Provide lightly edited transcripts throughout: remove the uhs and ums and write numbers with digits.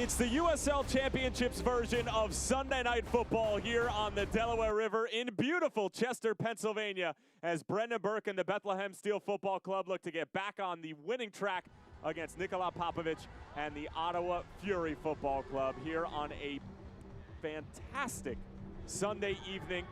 It's the USL Championships version of Sunday Night Football here on the Delaware River in beautiful Chester, Pennsylvania, as Brendan Burke and the Bethlehem Steel Football Club look to get back on the winning track against Nikola Popovic and the Ottawa Fury Football Club here on a fantastic Sunday evening.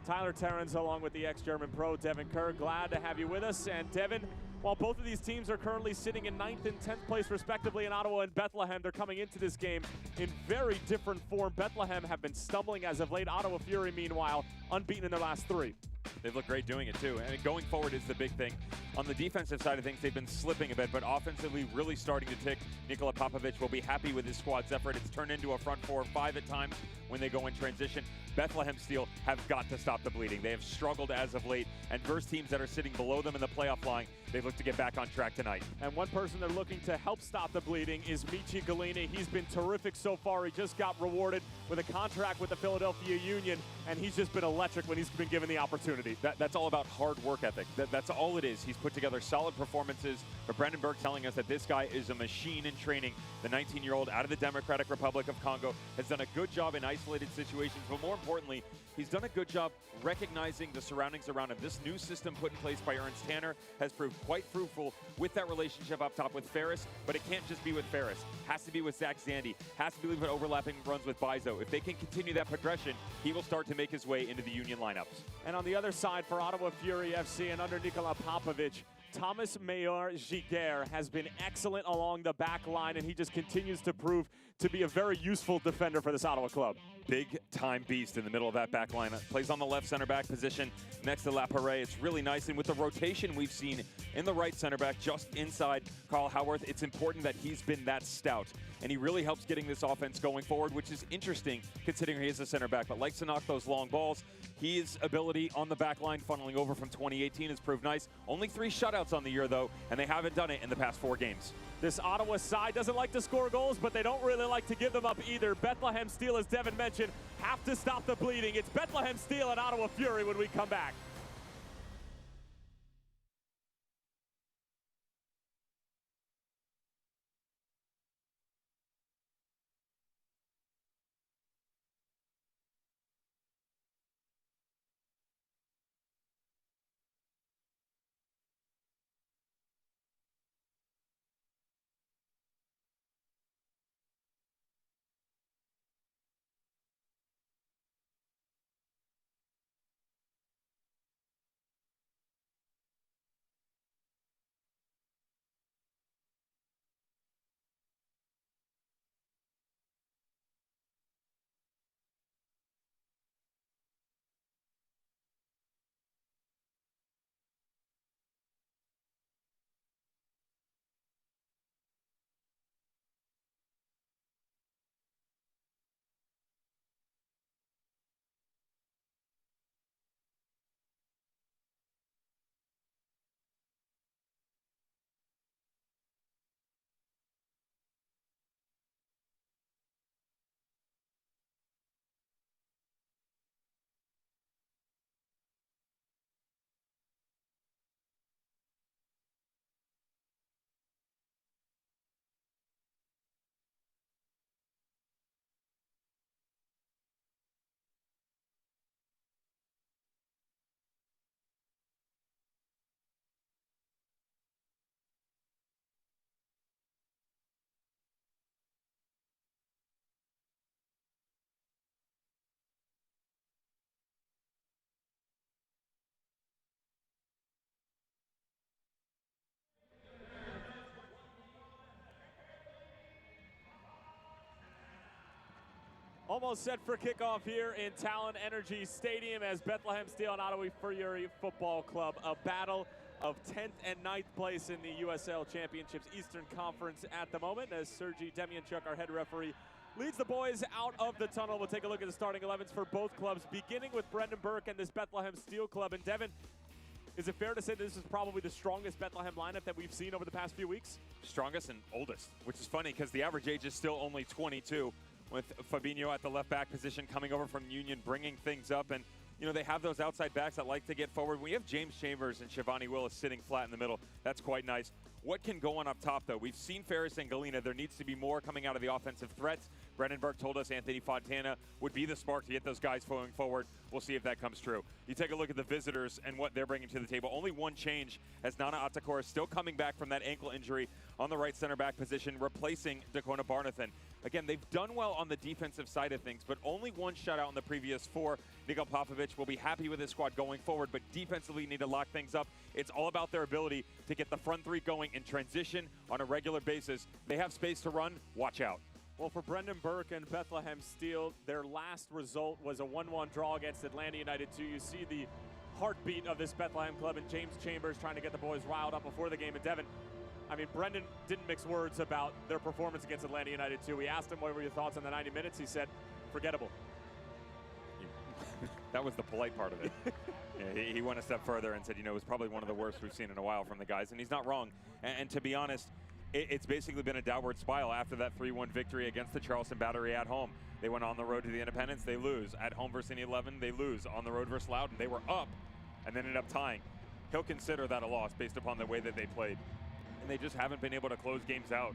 Tyler Terrence along with the ex-German pro Devin Kerr, glad to have you with us. And Devin, while both of these teams are currently sitting in 9th and 10th place respectively in Ottawa and Bethlehem, they're coming into this game in very different form. Bethlehem have been stumbling as of late. Ottawa Fury, meanwhile, unbeaten in their last 3. They've looked great doing it too. And going forward is the big thing. On the defensive side of things, they've been slipping a bit, but offensively really starting to tick. Nikola Popovic will be happy with his squad's effort. It's turned into a front 4 or 5 at times when they go in transition. Bethlehem Steel have got to stop the bleeding. They have struggled as of late, and versus teams that are sitting below them in the playoff line, they look to get back on track tonight. And one person they're looking to help stop the bleeding is Michi Galini. He's been terrific so far. He just got rewarded with a contract with the Philadelphia Union, and he's just been electric when he's been given the opportunity. That's all about hard work ethic. That's all it is. He's put together solid performances, but Brendan Burke telling us that this guy is a machine in training. The 19-year-old out of the Democratic Republic of Congo has done a good job in isolated situations, but more importantly, he's done a good job recognizing the surroundings around him. This new system put in place by Ernst Tanner has proved quite fruitful with that relationship up top with Ferris, but it can't just be with Ferris. Has to be with Zach Zandy. Has to be with overlapping runs with Bizo. If they can continue that progression, he will start to make his way into the Union lineups. And on the other side for Ottawa Fury FC and under Nikola Popovic, Thomas Mayer-Giguère has been excellent along the back line, and he just continues to prove to be a very useful defender for this Ottawa club. Big-time beast in the middle of that back line. Plays on the left center back position next to Laparé. It's really nice, and with the rotation we've seen in the right center back just inside Carl Howarth, it's important that he's been that stout, and he really helps getting this offense going forward, which is interesting considering he is a center back, but likes to knock those long balls. His ability on the back line funneling over from 2018 has proved nice. Only 3 shutouts on the year, though, and they haven't done it in the past 4 games. This Ottawa side doesn't like to score goals, but they don't really like to give them up either. Bethlehem Steel, as Devin mentioned, have to stop the bleeding. It's Bethlehem Steel and Ottawa Fury when we come back. Almost set for kickoff here in Talon Energy Stadium as Bethlehem Steel and Ottawa Fury Football Club. A battle of 10th and 9th place in the USL Championships Eastern Conference at the moment as Sergei Demyanchuk, our head referee, leads the boys out of the tunnel. We'll take a look at the starting 11s for both clubs, beginning with Brendan Burke and this Bethlehem Steel club. And Devin, is it fair to say this is probably the strongest Bethlehem lineup that we've seen over the past few weeks? Strongest and oldest, which is funny because the average age is still only 22. With Fabinho at the left back position coming over from Union, bringing things up. And, you know, they have those outside backs that like to get forward. We have James Chambers and Shivani Willis sitting flat in the middle. That's quite nice. What can go on up top, though? We've seen Ferris and Galena. There needs to be more coming out of the offensive threats. Brendan Burke told us Anthony Fontana would be the spark to get those guys going forward. We'll see if that comes true. You take a look at the visitors and what they're bringing to the table. Only one change as Nana Atakor is still coming back from that ankle injury on the right center back position, replacing Dakota Barnathan. Again, they've done well on the defensive side of things, but only one shutout in the previous 4. Nigel Popovich will be happy with his squad going forward, but defensively need to lock things up. It's all about their ability to get the front 3 going in transition on a regular basis. They have space to run. Watch out. Well, for Brendan Burke and Bethlehem Steel, their last result was a 1-1 draw against Atlanta United 2. You see the heartbeat of this Bethlehem club, and James Chambers trying to get the boys riled up before the game. And Devin, I mean, Brendan didn't mix words about their performance against Atlanta United 2. We asked him what were your thoughts on the 90 minutes. He said, forgettable. That was the polite part of it. Yeah, he went a step further and said, you know, it was probably one of the worst we've seen in a while from the guys, and he's not wrong. And to be honest, it's basically been a downward spiral after that 3-1 victory against the Charleston Battery at home. They went on the road to the Independence, they lose. At home versus the 11, they lose. On the road versus Loudon, they were up and then ended up tying. He'll consider that a loss based upon the way that they played. And they just haven't been able to close games out.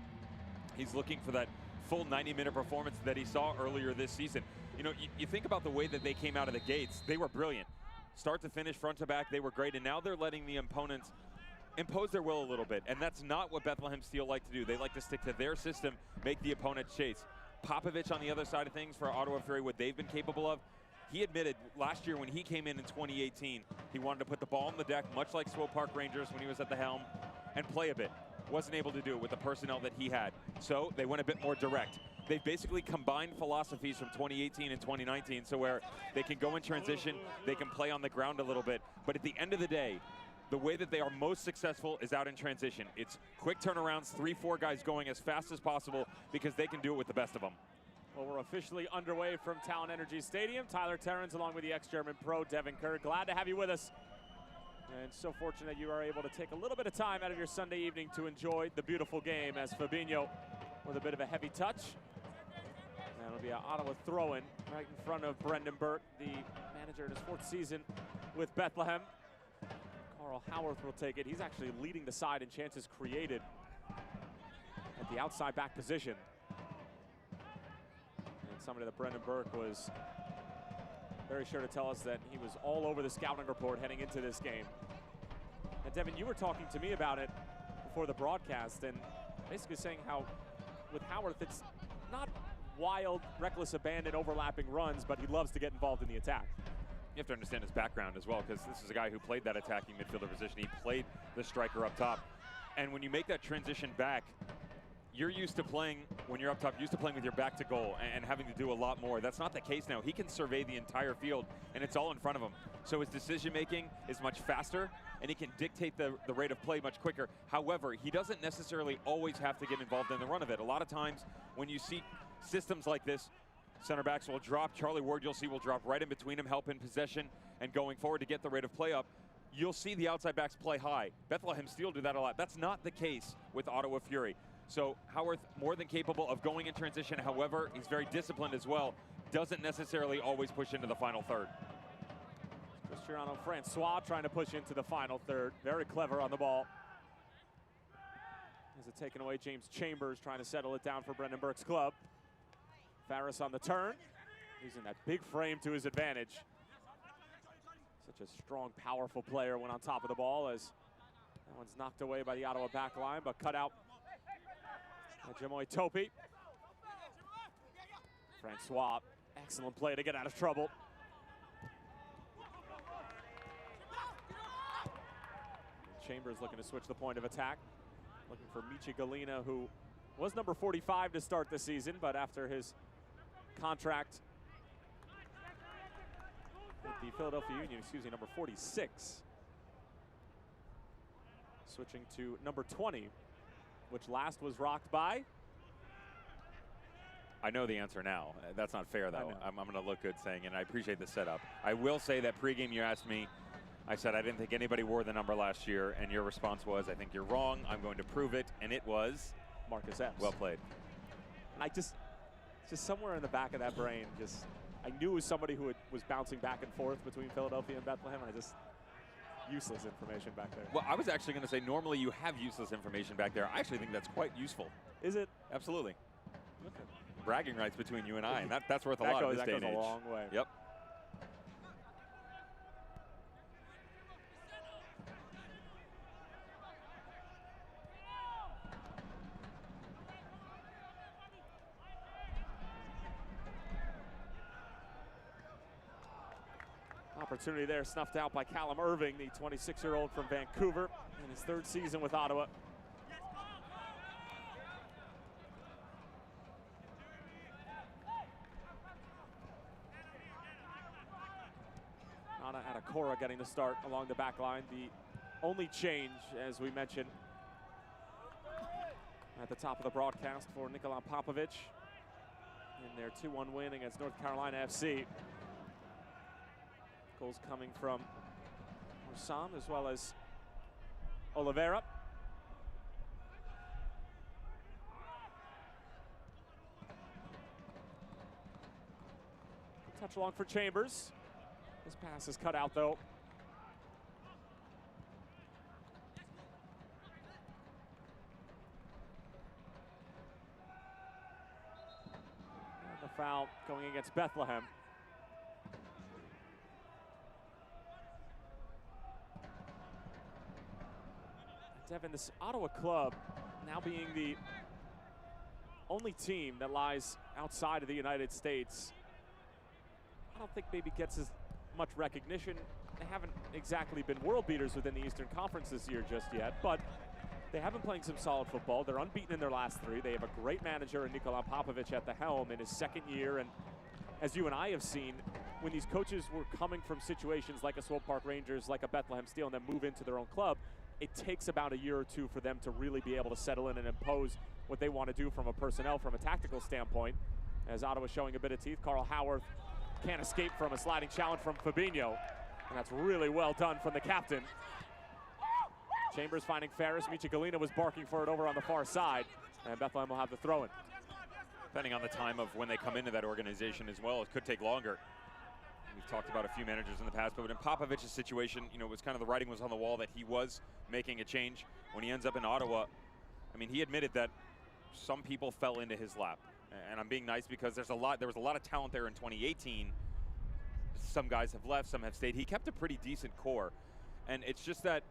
He's looking for that full 90-minute performance that he saw earlier this season. You know, you think about the way that they came out of the gates. They were brilliant. Start to finish, front to back, they were great. And now they're letting the opponents impose their will a little bit. And that's not what Bethlehem Steel like to do. They like to stick to their system, make the opponent chase. Popovich on the other side of things for Ottawa Fury, what they've been capable of. He admitted last year when he came in 2018, he wanted to put the ball on the deck, much like Swope Park Rangers when he was at the helm, and play a bit. Wasn't able to do it with the personnel that he had. So they went a bit more direct. They've basically combined philosophies from 2018 and 2019, so where they can go in transition, they can play on the ground a little bit. But at the end of the day, the way that they are most successful is out in transition. It's quick turnarounds, 3-4 guys going as fast as possible because they can do it with the best of them. Well, we're officially underway from Talon Energy Stadium. Tyler Terrens along with the ex-German pro Devin Kerr. Glad to have you with us. And so fortunate you are able to take a little bit of time out of your Sunday evening to enjoy the beautiful game as Fabinho with a bit of a heavy touch. And it'll be an Ottawa throw-in right in front of Brendan Burke, the manager in his 4th season with Bethlehem. Carl Howarth will take it. He's actually leading the side in chances created at the outside back position. And somebody that Brendan Burke was very sure to tell us that he was all over the scouting report heading into this game. And Devin, you were talking to me about it before the broadcast and basically saying how with Howarth, it's not wild, reckless abandon, overlapping runs, but he loves to get involved in the attack. You have to understand his background as well, because this is a guy who played that attacking midfielder position. He played the striker up top. And when you make that transition back, you're used to playing, when you're up top, used to playing with your back to goal and having to do a lot more. That's not the case now. He can survey the entire field, and it's all in front of him. So his decision-making is much faster, and he can dictate the rate of play much quicker. However, he doesn't necessarily always have to get involved in the run of it. A lot of times, when you see systems like this, center backs will drop. Charlie Ward, you'll see, will drop right in between him, help in possession, and going forward to get the rate of play up. You'll see the outside backs play high. Bethlehem Steel do that a lot. That's not the case with Ottawa Fury. So Howarth more than capable of going in transition. However, he's very disciplined as well. Doesn't necessarily always push into the final third. Cristiano Francois trying to push into the final third. Very clever on the ball. As it taken away, James Chambers trying to settle it down for Brendan Burke's club. Farris on the turn. Using that big frame to his advantage. Such a strong, powerful player went on top of the ball as that one's knocked away by the Ottawa back line, but cut out by Jamoy Topi. Francois, excellent play to get out of trouble. Chambers looking to switch the point of attack. Looking for Michi Galena, who was number 45 to start the season, but after his contract with the Philadelphia Union, number 46. Switching to number 20, which last was rocked by? I know the answer now. That's not fair, though. I'm going to look good saying it, and I appreciate the setup. I will say that pregame you asked me, I said I didn't think anybody wore the number last year, and your response was, I think you're wrong. I'm going to prove it, and it was? Marcus Epps. Well played. And I just somewhere in the back of that brain, I knew it was somebody who was bouncing back and forth between Philadelphia and Bethlehem. useless information back there. Well, I was actually going to say normally you have useless information back there. I actually think that's quite useful. Is it? Absolutely. Okay. Bragging rights between you and I, and that's worth a lot in this day and age. That goes a long way. Yep. Opportunity there snuffed out by Callum Irving, the 26-year-old from Vancouver, in his third season with Ottawa. Anna Adakora getting the start along the back line. The only change, as we mentioned, at the top of the broadcast for Nikola Popovic in their 2-1 win against North Carolina FC. Goals coming from Sam as well as Oliveira. Touch along for Chambers. This pass is cut out though. And the foul going against Bethlehem. Devin, this Ottawa club now being the only team that lies outside of the United States, I don't think maybe gets as much recognition. They haven't exactly been world beaters within the Eastern Conference this year just yet, but they have been playing some solid football. They're unbeaten in their last 3. They have a great manager in Nikola Popovic at the helm in his second year, and as you and I have seen, when these coaches were coming from situations like a Swope Park Rangers, like a Bethlehem Steel, and then move into their own club, it takes about a year or 2 for them to really be able to settle in and impose what they want to do from a personnel, from a tactical standpoint. As Ottawa showing a bit of teeth, Carl Howarth can't escape from a sliding challenge from Fabinho. And that's really well done from the captain. Chambers finding Ferris. Michi Galina was barking for it over on the far side. And Bethlehem will have the throw-in. Depending on the time of when they come into that organization as well, it could take longer. We've talked about a few managers in the past, but in Popovic's situation, you know, it was kind of the writing was on the wall that he was making a change. When he ends up in Ottawa, I mean, he admitted that some people fell into his lap. And I'm being nice because there was a lot of talent there in 2018. Some guys have left, some have stayed. He kept a pretty decent core. And it's just that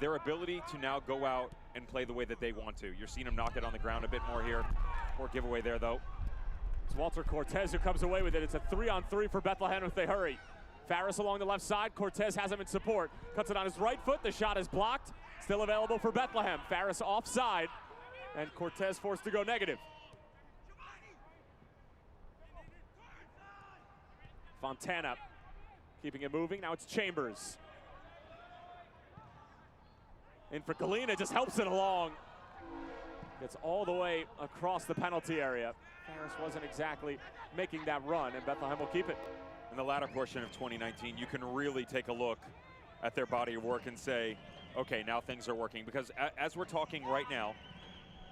their ability to now go out and play the way that they want to. You're seeing them knock it on the ground a bit more here. Poor giveaway there, though. It's Walter Cortez who comes away with it. It's a 3-on-3 for Bethlehem if they hurry. Farris along the left side. Cortez has him in support. Cuts it on his right foot. The shot is blocked. Still available for Bethlehem. Farris offside. And Cortez forced to go negative. Fontana keeping it moving. Now it's Chambers. In for Galina, just helps it along. Gets all the way across the penalty area. Farris wasn't exactly making that run, and Bethlehem will keep it. In the latter portion of 2019, you can really take a look at their body of work and say, okay, now things are working. Because as we're talking right now,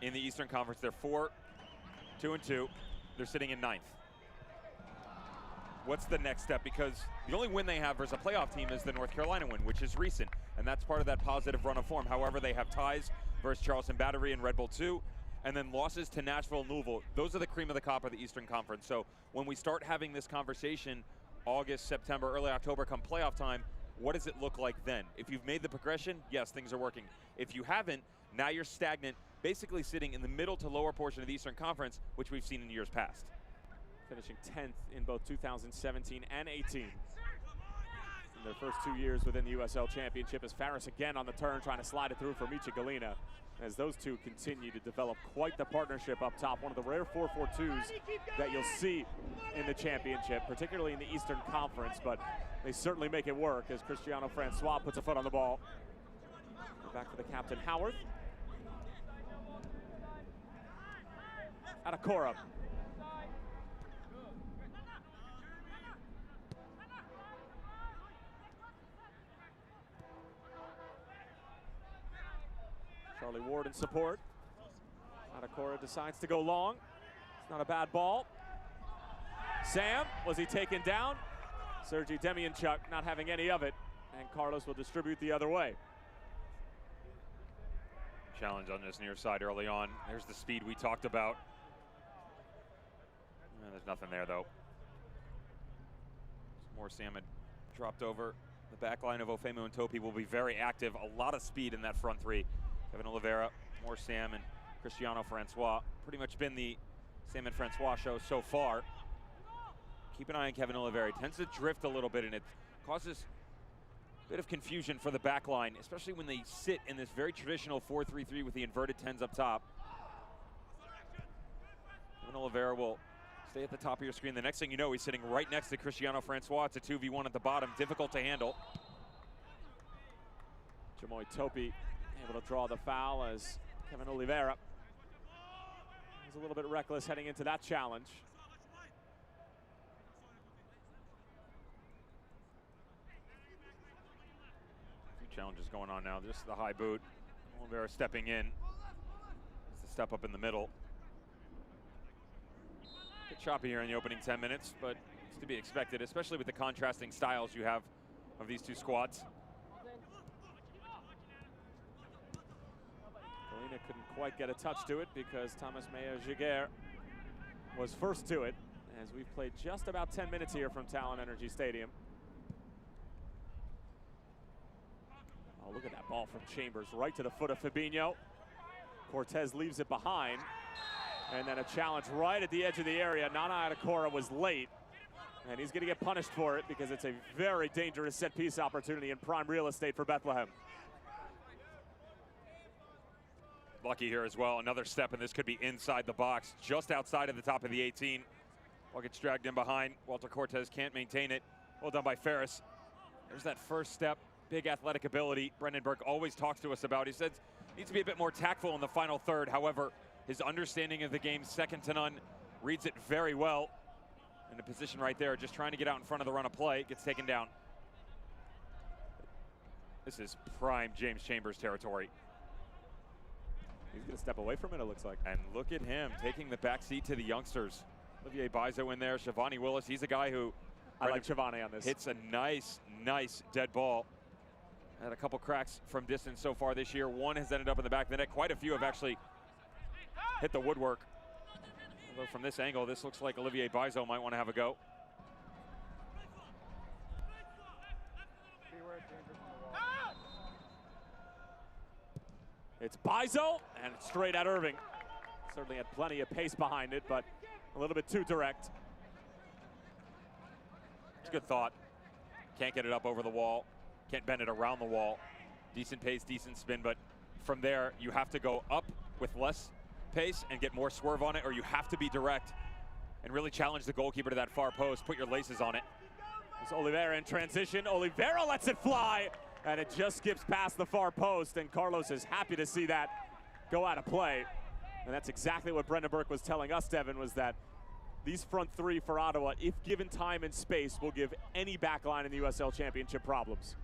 in the Eastern Conference, they're 4-2-2. They're sitting in 9th. What's the next step? Because the only win they have versus a playoff team is the North Carolina win, which is recent. And that's part of that positive run of form. However, they have ties versus Charleston Battery and Red Bull 2. And then losses to Nashville and Louisville. Those are the cream of the crop of the Eastern Conference. So when we start having this conversation, August, September, early October, come playoff time, what does it look like then? If you've made the progression, yes, things are working. If you haven't, now you're stagnant, basically sitting in the middle to lower portion of the Eastern Conference, which we've seen in years past. Finishing 10th in both 2017 and 18. In their first 2 years within the USL Championship, as Farris again on the turn, trying to slide it through for Michi Galina. As those two continue to develop quite the partnership up top. One of the rare 4-4-2s that you'll see in the championship, particularly in the Eastern Conference, but they certainly make it work as Cristiano Francois puts a foot on the ball. Back to the captain, Howard. Adakora. Charlie Ward in support. Adakora decides to go long. It's not a bad ball. Sam, was he taken down? Sergei Demianchuk not having any of it. and Carlos will distribute the other way. Challenge on this near side early on. There's the speed we talked about. There's nothing there, though. Some more salmon dropped over. The back line of Ofemu and Topi will be very active. A lot of speed in that front three. Kevin Oliveira, more Sam, and Cristiano Francois. Pretty much been the Sam and Francois show so far. Keep an eye on Kevin Oliveira. He tends to drift a little bit, and it causes a bit of confusion for the back line, especially when they sit in this very traditional 4-3-3 with the inverted 10s up top. Kevin Oliveira will stay at the top of your screen. The next thing you know, he's sitting right next to Cristiano Francois. It's a 2v1 at the bottom, difficult to handle. Jamoy Topi able to draw the foul as Kevin Oliveira is a little bit reckless heading into that challenge. Challenges going on now, just the high boot. Oliveira stepping in. It's the step up in the middle. Bit choppy here in the opening 10 minutes, but it's to be expected, especially with the contrasting styles you have of these two squads. Galena couldn't quite get a touch to it because Thomas Mayer-Giguère was first to it, as we've played just about 10 minutes here from Talon Energy Stadium. Oh, look at that ball from Chambers, right to the foot of Fabinho. Cortez leaves it behind. And then a challenge right at the edge of the area. Nana Adekora was late, and he's going to get punished for it because it's a very dangerous set-piece opportunity in prime real estate for Bethlehem. Lucky here as well. Another step, and this could be inside the box, just outside of the top of the 18. Ball gets dragged in behind. Walter Cortez can't maintain it. Well done by Ferris. There's that first step. Big athletic ability Brendan Burke always talks to us about. He says needs to be a bit more tactful in the final third. However, his understanding of the game, second to none, reads it very well. In a position right there, just trying to get out in front of the run of play, gets taken down. This is prime James Chambers territory. He's going to step away from it, it looks like. And look at him taking the back seat to the youngsters. Olivier Bizo in there, Shivani Willis. He's a guy who I like Shivani on this. Hits a nice dead ball. Had a couple cracks from distance so far this year. One has ended up in the back of the net. Quite a few have actually hit the woodwork. Although from this angle, this looks like Olivier Bizo might want to have a go. It's Bizo, and it's straight at Irving. Certainly had plenty of pace behind it, but a little bit too direct. It's a good thought. Can't get it up over the wall. Can't bend it around the wall. Decent pace, decent spin, but from there, you have to go up with less pace and get more swerve on it, or you have to be direct and really challenge the goalkeeper to that far post, put your laces on it. It's Oliveira in transition. Oliveira lets it fly, and it just skips past the far post, and Carlos is happy to see that go out of play. And that's exactly what Brendan Burke was telling us, Devin, was that these front three for Ottawa, if given time and space, will give any back line in the USL Championship problems.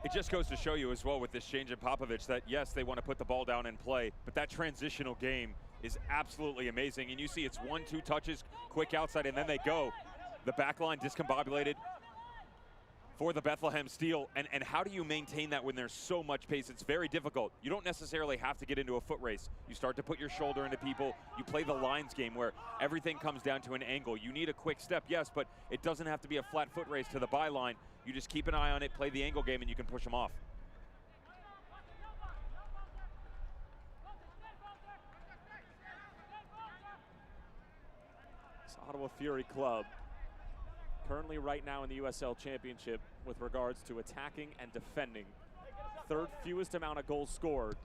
It just goes to show you as well with this change in Popovich that, yes, they want to put the ball down and play, but that transitional game is absolutely amazing. And you see it's 1-2 touches, quick outside, and then they go. The back line discombobulated for the Bethlehem Steel. And how do you maintain that when there's so much pace? It's very difficult. You don't necessarily have to get into a foot race. You start to put your shoulder into people. You play the lines game where everything comes down to an angle. You need a quick step, yes, but it doesn't have to be a flat foot race to the byline. You just keep an eye on it, play the angle game, and you can push them off. This Ottawa Fury Club, currently right now in the USL Championship with regards to attacking and defending. Third fewest amount of goals scored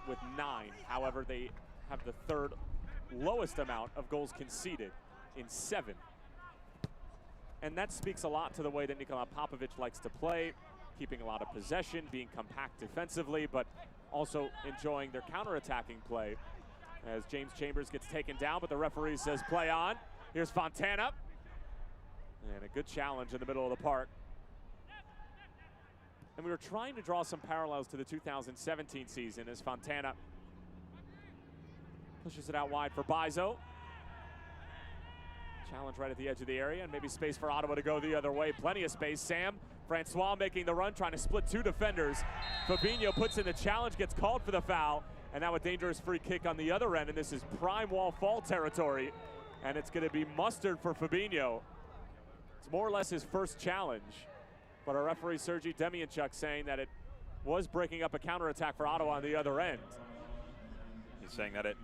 with 9. However, they have the third lowest amount of goals conceded in 7. And that speaks a lot to the way that Nikola Popovich likes to play, keeping a lot of possession, being compact defensively, but also enjoying their counter-attacking play. As James Chambers gets taken down, but the referee says play on. Here's Fontana. And a good challenge in the middle of the park. And we were trying to draw some parallels to the 2017 season as Fontana pushes it out wide for Bizo. Challenge right at the edge of the area, and maybe space for Ottawa to go the other way. Plenty of space. Sam Francois making the run, trying to split two defenders. Fabinho puts in the challenge, gets called for the foul, and now a dangerous free kick on the other end, and this is prime wall fall territory, and it's going to be mustered for Fabinho. It's more or less his first challenge, but our referee Sergei Demianchuk saying that it was breaking up a counterattack for Ottawa on the other end. He's saying that it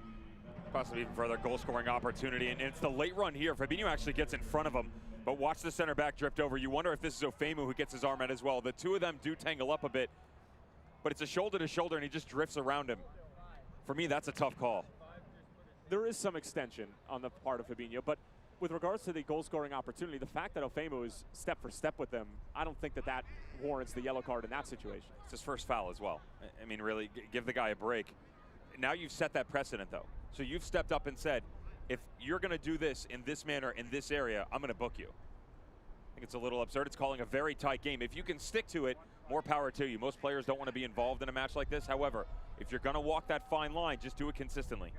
possibly even further goal-scoring opportunity, and it's the late run here. Fabinho actually gets in front of him, but watch the center back drift over. You wonder if this is Ofemu who gets his arm out as well. The two of them do tangle up a bit, but it's a shoulder to shoulder, and he just drifts around him. For me, that's a tough call. There is some extension on the part of Fabinho, but with regards to the goal-scoring opportunity, the fact that Ofemu is step for step with them, I don't think that that warrants the yellow card in that situation. It's his first foul as well. I mean, really, give the guy a break. Now you've set that precedent, though. So you've stepped up and said, if you're going to do this in this manner, in this area, I'm going to book you. I think it's a little absurd. It's calling a very tight game. If you can stick to it, more power to you. Most players don't want to be involved in a match like this. However, if you're going to walk that fine line, just do it consistently.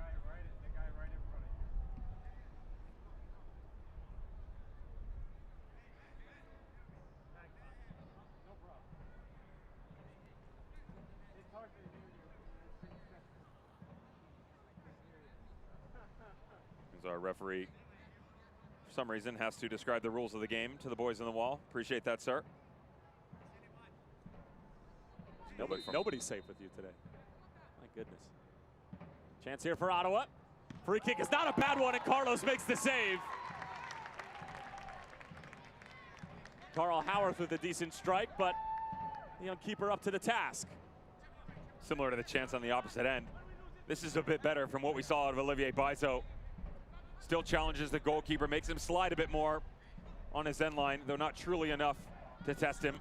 Our referee, for some reason, has to describe the rules of the game to the boys on the wall. Appreciate that, sir. Nobody's safe with you today. My goodness. Chance here for Ottawa. Free kick is not a bad one, and Carlos makes the save. Carl Howarth with a decent strike, but the young keeper up to the task. Similar to the chance on the opposite end. This is a bit better from what we saw out of Olivier Bizeau. Still challenges the goalkeeper, makes him slide a bit more on his end line, though not truly enough to test him.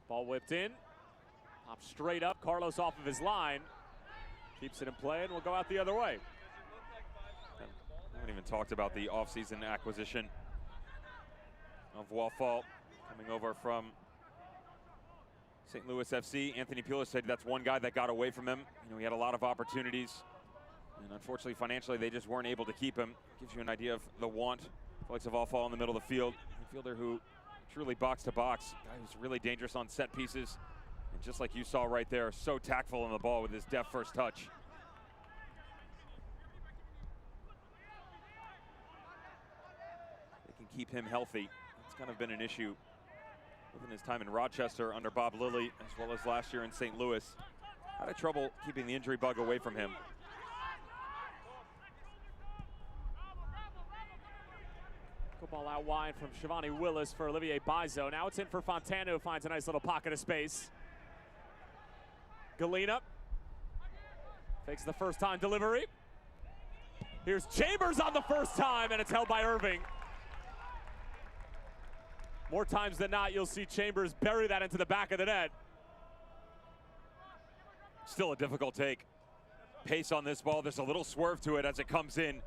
Ball whipped in, pops straight up, Carlos off of his line. Keeps it in play and will go out the other way. I haven't even talked about the offseason acquisition of Wallfall coming over from St. Louis FC. Anthony Pulis said that's one guy that got away from him. You know, he had a lot of opportunities, and unfortunately financially they just weren't able to keep him. Gives you an idea of the want. Likes of Wallfall in the middle of the field. A fielder who truly box to box. Guy who's really dangerous on set pieces. And just like you saw right there, so tactful on the ball with his deft first touch. They can keep him healthy. It's kind of been an issue within his time in Rochester under Bob Lilly, as well as last year in St. Louis. Had trouble keeping the injury bug away from him. Good ball out wide from Shivani Willis for Olivier Bizeau. Now it's in for Fontana, who finds a nice little pocket of space. Galena takes the first time delivery. Here's Chambers on the first time, and it's held by Irving. More times than not, you'll see Chambers bury that into the back of the net. Still a difficult take. Pace on this ball, there's a little swerve to it as it comes in.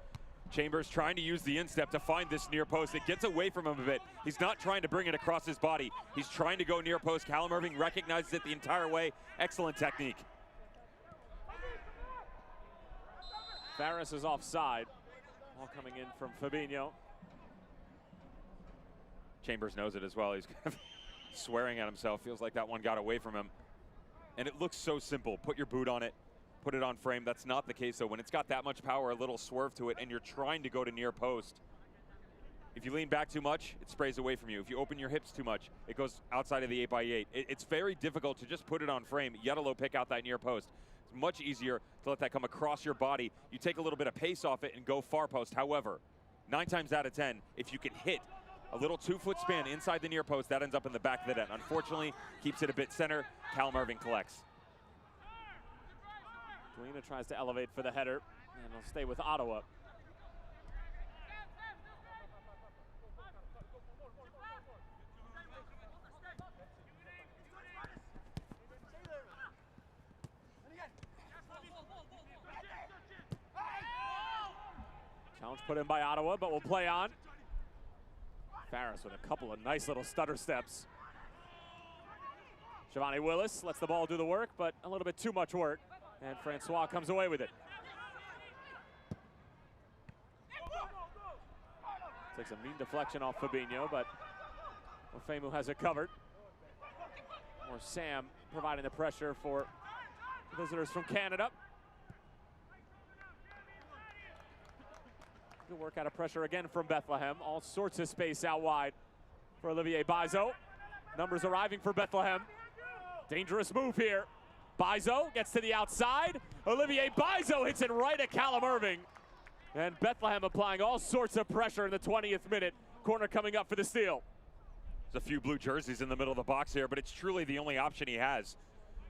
Chambers trying to use the instep to find this near post. It gets away from him a bit. He's not trying to bring it across his body. He's trying to go near post. Callum Irving recognizes it the entire way. Excellent technique. Farris is offside. Ball coming in from Fabinho. Chambers knows it as well. He's kind of swearing at himself. Feels like that one got away from him. And it looks so simple. Put your boot on it. Put it on frame. That's not the case, though. When it's got that much power, a little swerve to it, and you're trying to go to near post, if you lean back too much, it sprays away from you. If you open your hips too much, it goes outside of the 8x8. It's very difficult to just put it on frame, yet alone pick out that near post. It's much easier to let that come across your body. You take a little bit of pace off it and go far post. However, 9 times out of 10, if you can hit a little 2-foot span inside the near post, that ends up in the back of the net. Unfortunately, keeps it a bit center. Callum Irving collects. Galena tries to elevate for the header, and he'll stay with Ottawa. Challenge put in by Ottawa, but will play on. Farris with a couple of nice little stutter steps. Giovanni Willis lets the ball do the work, but a little bit too much work. And Francois comes away with it. Takes a mean deflection off Fabinho, but Ofemu has it covered. Or Sam providing the pressure for visitors from Canada. Good work out of pressure again from Bethlehem. All sorts of space out wide for Olivier Bizo. Numbers arriving for Bethlehem. Dangerous move here. Bizo gets to the outside. Olivier Bizo hits it right at Callum Irving. And Bethlehem applying all sorts of pressure in the 20th minute. Corner coming up for the steal. There's a few blue jerseys in the middle of the box here, but it's truly the only option he has.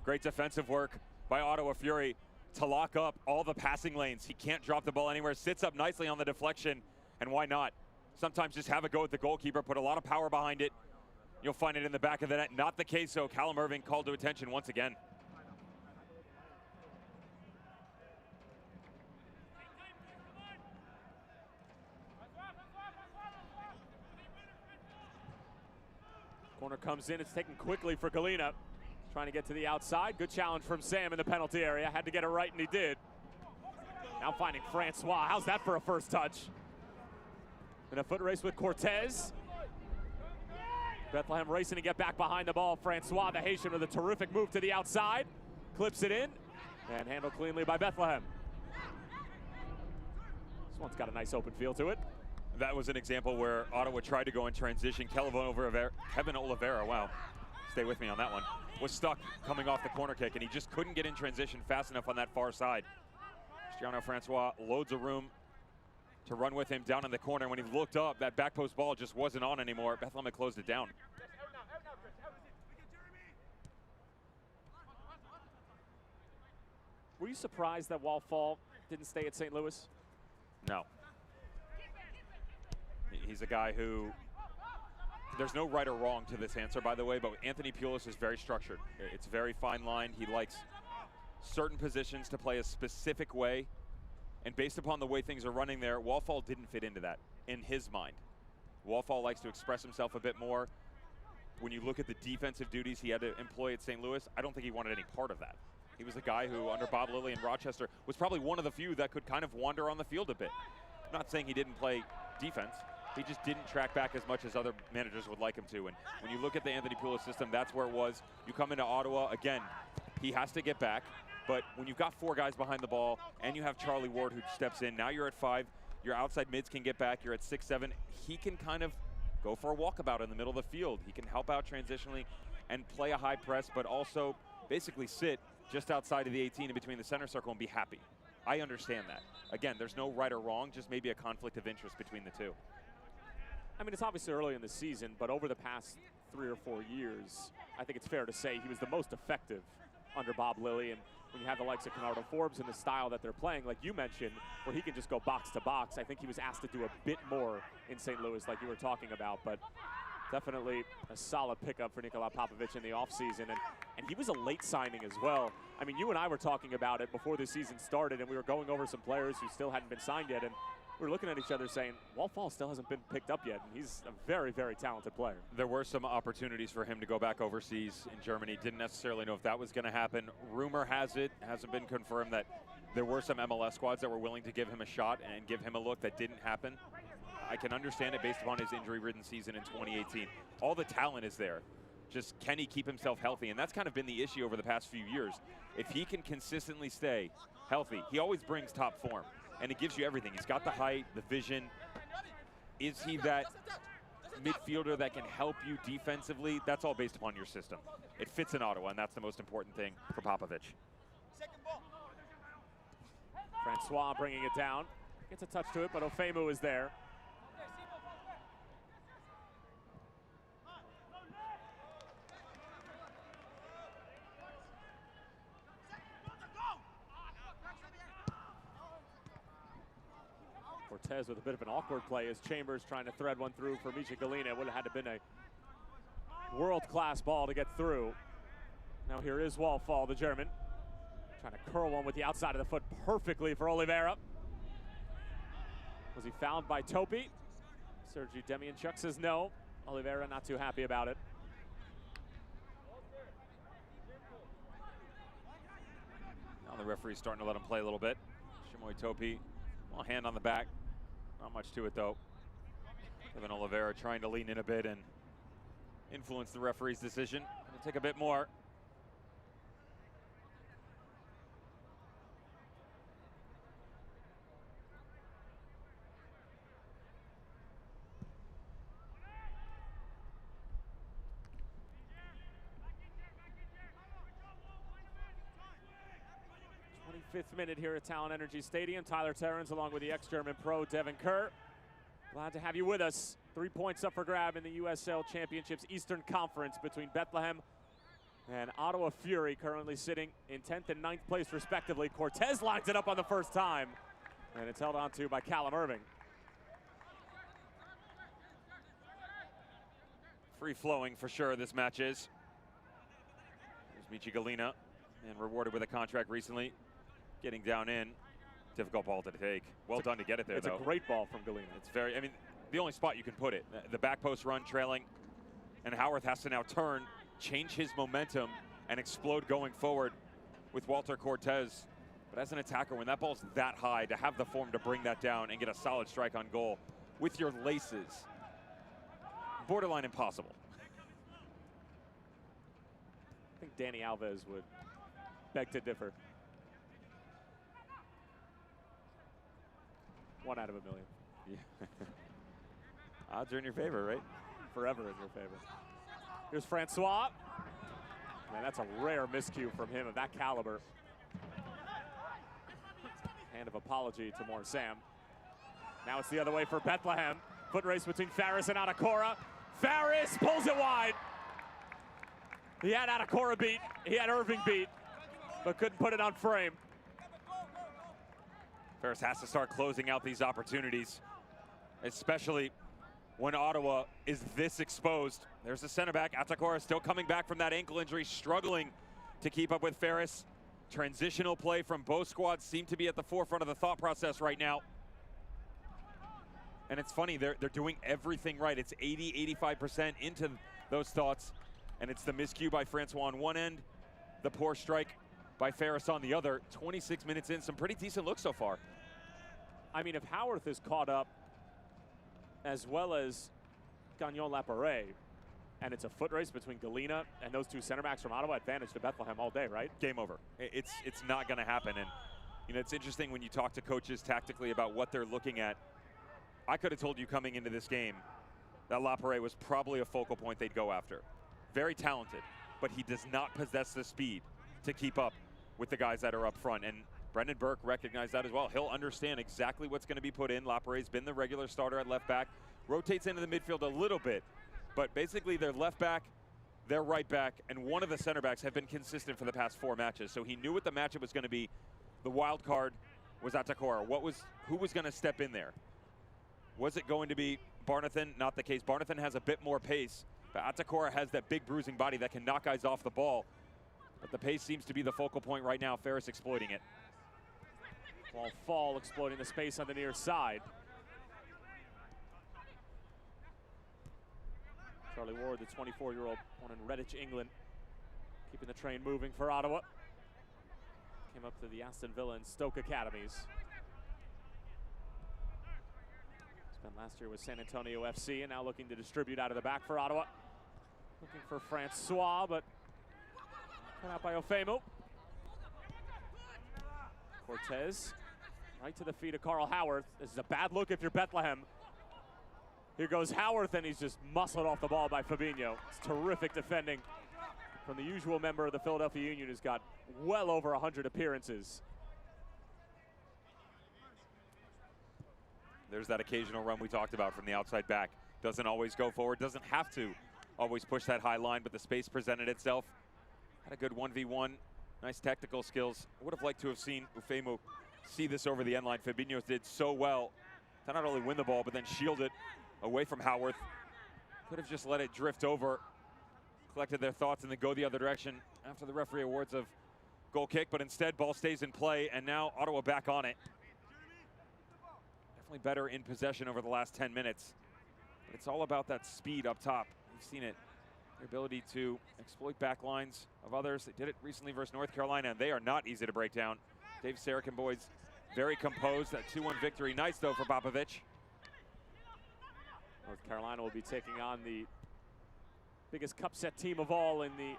Great defensive work by Ottawa Fury to lock up all the passing lanes. He can't drop the ball anywhere, sits up nicely on the deflection, and why not? Sometimes just have a go at the goalkeeper, put a lot of power behind it. You'll find it in the back of the net. Not the case, so Callum Irving called to attention once again. Corner comes in, it's taken quickly for Galena. Trying to get to the outside. Good challenge from Sam in the penalty area. Had to get it right, and he did. Now finding Francois. How's that for a first touch? In a foot race with Cortez. Bethlehem racing to get back behind the ball. Francois, the Haitian, with a terrific move to the outside. Clips it in, and handled cleanly by Bethlehem. This one's got a nice open feel to it. That was an example where Ottawa tried to go in transition. Kevin Oliveira, wow, stay with me on that one, was stuck coming off the corner kick, and he just couldn't get in transition fast enough on that far side. Cristiano Francois loads of room to run with him down in the corner. When he looked up, that back post ball just wasn't on anymore. Bethlehem had closed it down. Were you surprised that Wallfall didn't stay at St. Louis? No. He's a guy who, there's no right or wrong to this answer, by the way, but Anthony Pulis is very structured. It's a very fine line. He likes certain positions to play a specific way, and based upon the way things are running there, Wallfall didn't fit into that in his mind. Wallfall likes to express himself a bit more. When you look at the defensive duties he had to employ at St. Louis, I don't think he wanted any part of that. He was a guy who, under Bob Lilly in Rochester, was probably one of the few that could kind of wander on the field a bit. I'm not saying he didn't play defense. He just didn't track back as much as other managers would like him to. And when you look at the Anthony Pulis system, that's where it was. You come into Ottawa, again, he has to get back. But when you've got four guys behind the ball and you have Charlie Ward who steps in, now you're at 5, your outside mids can get back, you're at 6, 7. He can kind of go for a walkabout in the middle of the field. He can help out transitionally and play a high press, but also basically sit just outside of the 18 in between the center circle and be happy. I understand that. Again, there's no right or wrong, just maybe a conflict of interest between the two. I mean, it's obviously early in the season, but over the past 3 or 4 years, I think it's fair to say he was the most effective under Bob Lilly. And when you have the likes of Canardo Forbes and the style that they're playing, like you mentioned, where he can just go box to box, I think he was asked to do a bit more in St. Louis, like you were talking about. But definitely a solid pickup for Nikola Popovic in the offseason. And he was a late signing as well. I mean, you and I were talking about it before the season started, and we were going over some players who still hadn't been signed yet. And we were looking at each other saying, Wallfall still hasn't been picked up yet, and he's a very, very talented player. There were some opportunities for him to go back overseas in Germany. Didn't necessarily know if that was going to happen. Rumor has it, hasn't been confirmed, that there were some MLS squads that were willing to give him a shot and give him a look. That didn't happen. I can understand it based upon his injury-ridden season in 2018. All the talent is there. Just can he keep himself healthy? And that's kind of been the issue over the past few years. If he can consistently stay healthy, he always brings top form. And it gives you everything. He's got the height, the vision. Is he that midfielder that can help you defensively? That's all based upon your system. It fits in Ottawa, and that's the most important thing for Popovic. Francois bringing it down. Gets a touch to it, but Ofemu is there. Cortez with a bit of an awkward play as Chambers trying to thread one through for Misha Galena. It would have had to been a world-class ball to get through. Now here is Wallfall, the German. Trying to curl one with the outside of the foot perfectly for Oliveira. Was Was he fouled by Topi? Sergei Demianchuk says no. Oliveira not too happy about it. Now the referee's starting to let him play a little bit. Shimoy Topi, well, hand on the back. Not much to it though. Evan Oliveira trying to lean in a bit and influence the referee's decision. It'll take a bit more. Fifth minute here at Talon Energy Stadium. Tyler Terrence along with the ex-German pro Devin Kerr. Glad to have you with us. 3 points up for grab in the USL Championships Eastern Conference between Bethlehem and Ottawa Fury, currently sitting in 10th and 9th place respectively. Cortez lines it up on the first time, and it's held on to by Callum Irving. Free-flowing for sure this match is. There's Michi Galina, and rewarded with a contract recently. Getting down in, difficult ball to take. Well done to get it there, though. It's a great ball from Galina. It's very, I mean, the only spot you can put it. The back post run trailing, and Howarth has to now turn, change his momentum, and explode going forward with Walter Cortez. But as an attacker, when that ball's that high, to have the form to bring that down and get a solid strike on goal with your laces, borderline impossible. I think Danny Alves would beg to differ. 1 out of a million. Yeah. Odds are in your favor, right? Forever in your favor. Here's Francois. Man, that's a rare miscue from him of that caliber. Hand of apology to Morsam. Now it's the other way for Bethlehem. Foot race between Faris and Atakora. Faris pulls it wide. He had Atakora beat. He had Irving beat, but couldn't put it on frame. Faris has to start closing out these opportunities, especially when Ottawa is this exposed. There's the center back, Atakora, still coming back from that ankle injury, struggling to keep up with Faris. Transitional play from both squads seem to be at the forefront of the thought process right now. And it's funny, they're doing everything right. It's 80-85% into those thoughts, and it's the miscue by Francois on one end, the poor strike by Faris on the other. 26 minutes in, some pretty decent looks so far. I mean, if Howarth is caught up as well as Gagnon Laparé, and it's a foot race between Galina and those two center backs from Ottawa, advantage to Bethlehem all day, right? Game over. It's not going to happen. And you know, it's interesting when you talk to coaches tactically about what they're looking at. I could have told you coming into this game that Laparé was probably a focal point they'd go after. Very talented, but he does not possess the speed to keep up with the guys that are up front. And Brendan Burke recognized that as well. He'll understand exactly what's going to be put in. Laparé's been the regular starter at left back, rotates into the midfield a little bit, but basically their left back, their right back, and one of the center backs have been consistent for the past 4 matches. So he knew what the matchup was going to be. The wild card was Atakora. Who was going to step in there? Was it going to be Barnathan? Not the case. Barnathan has a bit more pace, but Atakora has that big bruising body that can knock guys off the ball. But the pace seems to be the focal point right now. Faris exploiting it. Ball fall, exploiting the space on the near side. Charlie Ward, the 24-year-old, born in Redditch, England, keeping the train moving for Ottawa. Came up to the Aston Villa and Stoke academies. Spent last year with San Antonio FC and now looking to distribute out of the back for Ottawa. Looking for Francois, but cut out by Ofemu. Cortez, right to the feet of Carl Howarth. This is a bad look if you're Bethlehem. Here goes Howarth, and he's just muscled off the ball by Fabinho. It's terrific defending from the usual member of the Philadelphia Union, who's got well over 100 appearances. There's that occasional run we talked about from the outside back. Doesn't always go forward, doesn't have to always push that high line, but the space presented itself. Had a good 1v1, nice technical skills. Would have liked to have seen Ofemu see this over the end line. Fabinho did so well to not only win the ball, but then shield it away from Howarth. Could have just let it drift over, collected their thoughts, and then go the other direction after the referee awards of goal kick, but instead ball stays in play, and now Ottawa back on it. definitely better in possession over the last 10 minutes. But it's all about that speed up top. We've seen it. Their ability to exploit back lines of others. They did it recently versus North Carolina, and they are not easy to break down. Dave Saracen boys very composed. That 2-1 victory. Nice, though, for Popovich. North Carolina will be taking on the biggest cup set team of all in the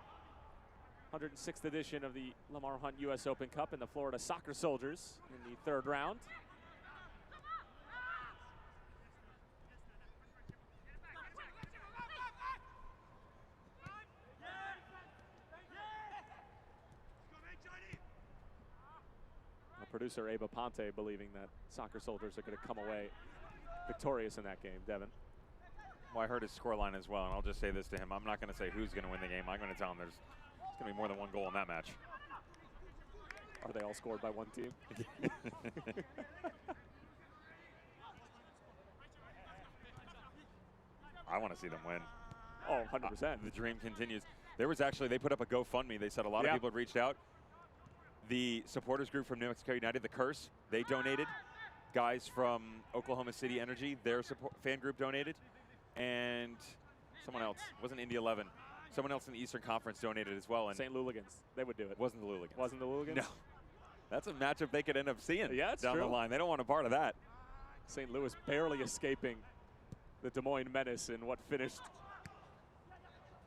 106th edition of the Lamar Hunt U.S. Open Cup in the Florida Soccer Soldiers in the third round. Our producer Aba Ponte believing that Soccer Soldiers are going to come away victorious in that game. Devin. Well, I heard his scoreline as well, and I'll just say this to him. I'm not going to say who's going to win the game. I'm going to tell him there's going to be more than one goal in that match. Are they all scored by one team? I want to see them win. Oh, 100%. The dream continues. There was actually, they put up a GoFundMe. They said a lot of people had reached out. The supporters group from New Mexico United, the Curse, they donated. Guys from Oklahoma City Energy, their fan group donated. And someone else, wasn't Indy 11. Someone else in the Eastern Conference donated as well. And St. Luligans, they would do it. Wasn't the Luligans. Wasn't the Luligans? No. That's a matchup they could end up seeing down the line. They don't want a part of that. St. Louis barely escaping the Des Moines Menace in what finished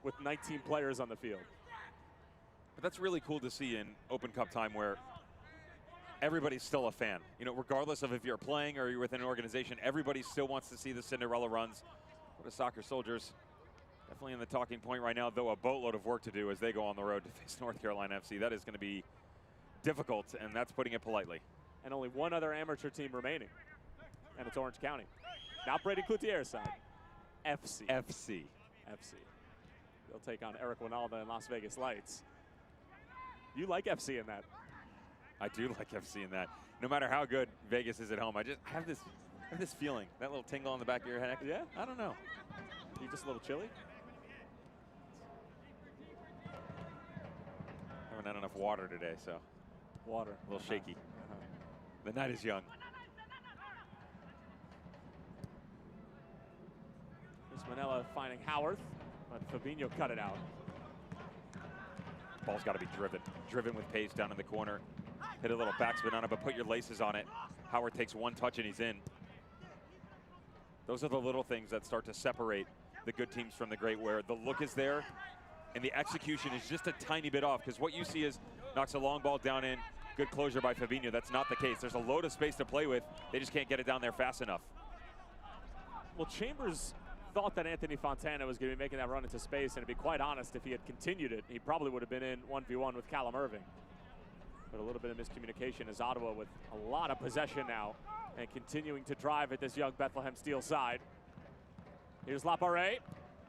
with 19 players on the field. But that's really cool to see in Open Cup time where everybody's still a fan. You know, regardless of if you're playing or you're within an organization, everybody still wants to see the Cinderella runs. What a Soccer Soldiers. Definitely in the talking point right now, though a boatload of work to do as they go on the road to face North Carolina FC. That is going to be difficult, and that's putting it politely. And only one other amateur team remaining, and it's Orange County. Not Brady Cloutier's side. FC. FC. FC. They'll take on Eric Winalda and Las Vegas Lights. You like FC in that? I do like FC in that. No matter how good Vegas is at home, I have this feeling, that little tingle on the back of your head. Yeah? I don't know. You just a little chilly? Haven't had enough water today, so. Water. A little shaky. The night is young. Chris Manella finding Howarth, but Fabinho cut it out. Ball's got to be driven with pace down in the corner. Hit a little backspin on it, but put your laces on it. Howard takes one touch and he's in. Those are the little things that start to separate the good teams from the great, where the look is there and the execution is just a tiny bit off, because what you see is knocks a long ball down in, good closure by Fabinho. That's not the case. There's a load of space to play with. They just can't get it down there fast enough. Well, Chambers thought that Anthony Fontana was going to be making that run into space, and to be quite honest, if he had continued it, he probably would have been in 1v1 with Callum Irving. But a little bit of miscommunication as Ottawa with a lot of possession now and continuing to drive at this young Bethlehem Steel side. Here's Laparé,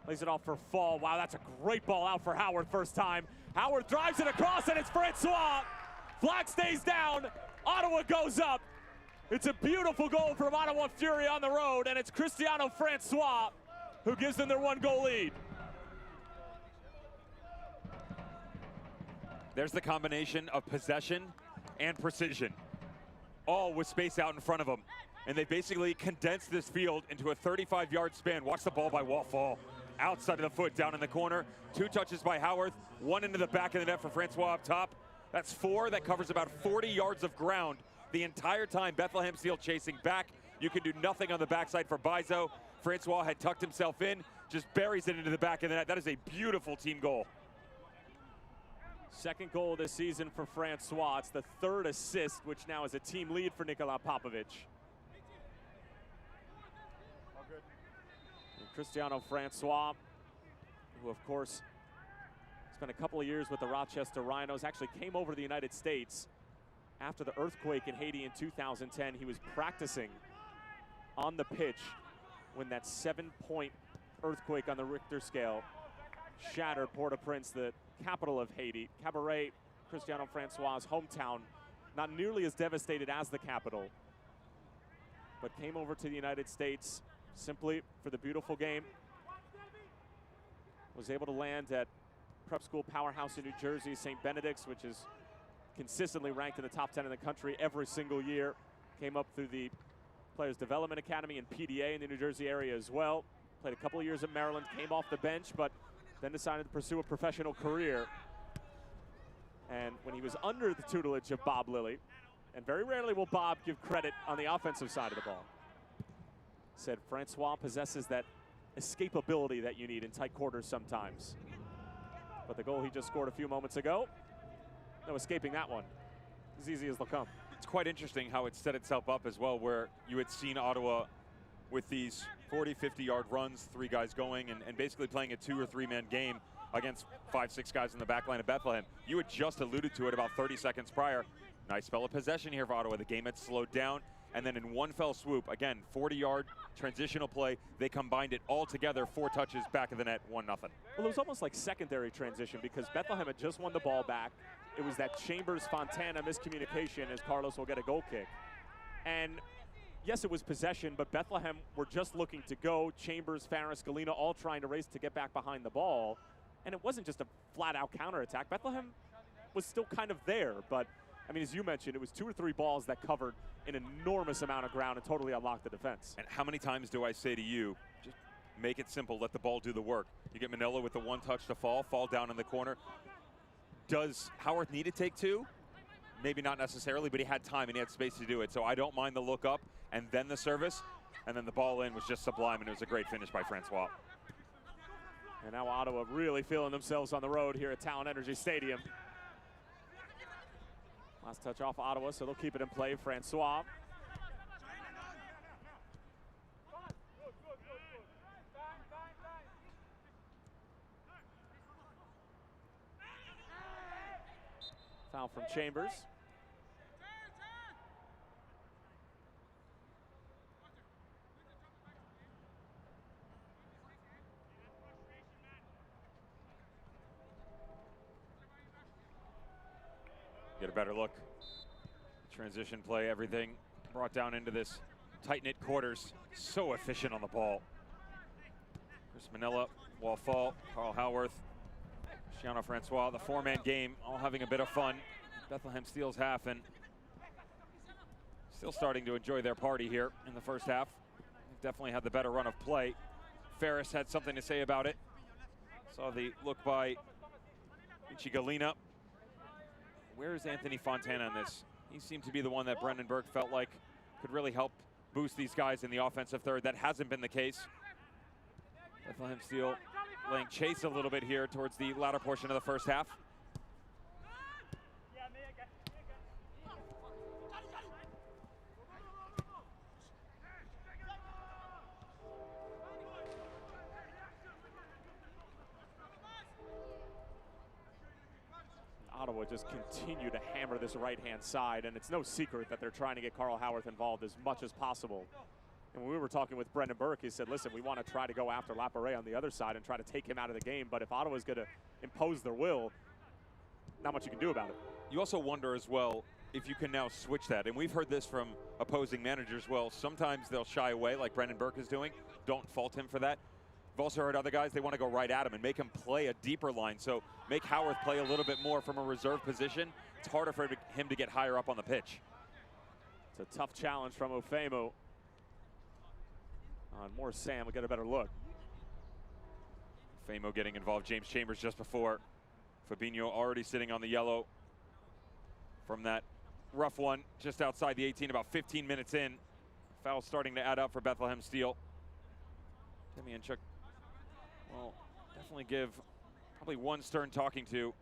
lays it off for Fall. Wow, that's a great ball out for Howard first time. Howard drives it across, and it's Francois. Flag stays down, Ottawa goes up. It's a beautiful goal from Ottawa Fury on the road, and it's Cristiano Francois who gives them their 1-goal lead. There's the combination of possession and precision, all with space out in front of them. And they basically condensed this field into a 35-yard span. Watch the ball by Walt fall. Outside of the foot, down in the corner. 2 touches by Howarth, 1 into the back of the net for Francois up top. That's 4. That covers about 40 yards of ground the entire time. Bethlehem Steel chasing back. You can do nothing on the backside for Bizo. Francois had tucked himself in, just buries it into the back of the net. That is a beautiful team goal. Second goal this season for Francois. It's the 3rd assist, which now is a team lead for Nikola Popovic. And Cristiano Francois, who of course spent a couple of years with the Rochester Rhinos, actually came over to the United States after the earthquake in Haiti in 2010. He was practicing on the pitch when that 7-point earthquake on the Richter scale shattered Port-au-Prince, the capital of Haiti. Cabaret, Cristiano Francois' hometown, not nearly as devastated as the capital, but came over to the United States simply for the beautiful game. Was able to land at prep school powerhouse in New Jersey, St. Benedict's, which is consistently ranked in the top 10 in the country every single year. Came up through the Players Development Academy and PDA in the New Jersey area as well. Played a couple of years at Maryland, came off the bench, but then decided to pursue a professional career. And when he was under the tutelage of Bob Lilly, and very rarely will Bob give credit on the offensive side of the ball, said Francois possesses that escapability that you need in tight quarters sometimes. But the goal he just scored a few moments ago, no escaping that one. As easy as they'll come. It's quite interesting how it set itself up as well, where you had seen Ottawa with these 40, 50-yard runs, 3 guys going, and basically playing a 2 or 3-man game against 5, 6 guys in the back line of Bethlehem. You had just alluded to it about 30 seconds prior. Nice spell of possession here for Ottawa. The game had slowed down, and then in one fell swoop, again, 40-yard transitional play, they combined it all together, 4 touches, back of the net, 1-0. Well, it was almost like secondary transition because Bethlehem had just won the ball back. It was that Chambers-Fontana miscommunication as Carlos will get a goal kick. And yes, it was possession, but Bethlehem were just looking to go. Chambers, Farris, Galena all trying to race to get back behind the ball. And it wasn't just a flat-out counterattack. Bethlehem was still kind of there, but I mean, as you mentioned, it was 2 or 3 balls that covered an enormous amount of ground and totally unlocked the defense. And how many times do I say to you, just make it simple, let the ball do the work. You get Manila with the 1 touch to fall down in the corner. Does Howarth need to take 2? Maybe not necessarily, but he had time and he had space to do it. So I don't mind the look up and then the service, and then the ball in was just sublime, and it was a great finish by Francois. And now Ottawa really feeling themselves on the road here at Talent Energy Stadium. Last touch off Ottawa, so they'll keep it in play. Francois. Foul from Chambers. Get a better look. Transition play, everything brought down into this tight-knit quarters. So efficient on the ball. Chris Manila, wall fall, Carl Howarth, Cristiano Francois, the 4-man game, all having a bit of fun. Bethlehem steals half and still starting to enjoy their party here in the first half. They've definitely had the better run of play. Farris had something to say about it. Saw the look by Ichi Galena. Where is Anthony Fontana in this? He seemed to be the one that Brendan Burke felt like could really help boost these guys in the offensive third. That hasn't been the case. Bethlehem Steel laying chase a little bit here towards the latter portion of the first half. Ottawa just continue to hammer this right-hand side, and it's no secret that they're trying to get Carl Howarth involved as much as possible. And when we were talking with Brendan Burke, he said, listen, we want to try to go after Laparet on the other side and try to take him out of the game, but if Ottawa's going to impose their will, not much you can do about it. You also wonder as well if you can now switch that, and we've heard this from opposing managers. Well, sometimes they'll shy away like Brendan Burke is doing. Don't fault him for that. We've also heard other guys, they want to go right at him and make him play a deeper line. So make Howarth play a little bit more from a reserve position. It's harder for him to get higher up on the pitch. It's a tough challenge from Ofemo. On more Sam, we get a better look. Famo getting involved. James Chambers just before. Fabinho already sitting on the yellow from that rough one just outside the 18, about 15 minutes in. Foul starting to add up for Bethlehem Steel. Timmy and Chuck will definitely give probably one stern talking to.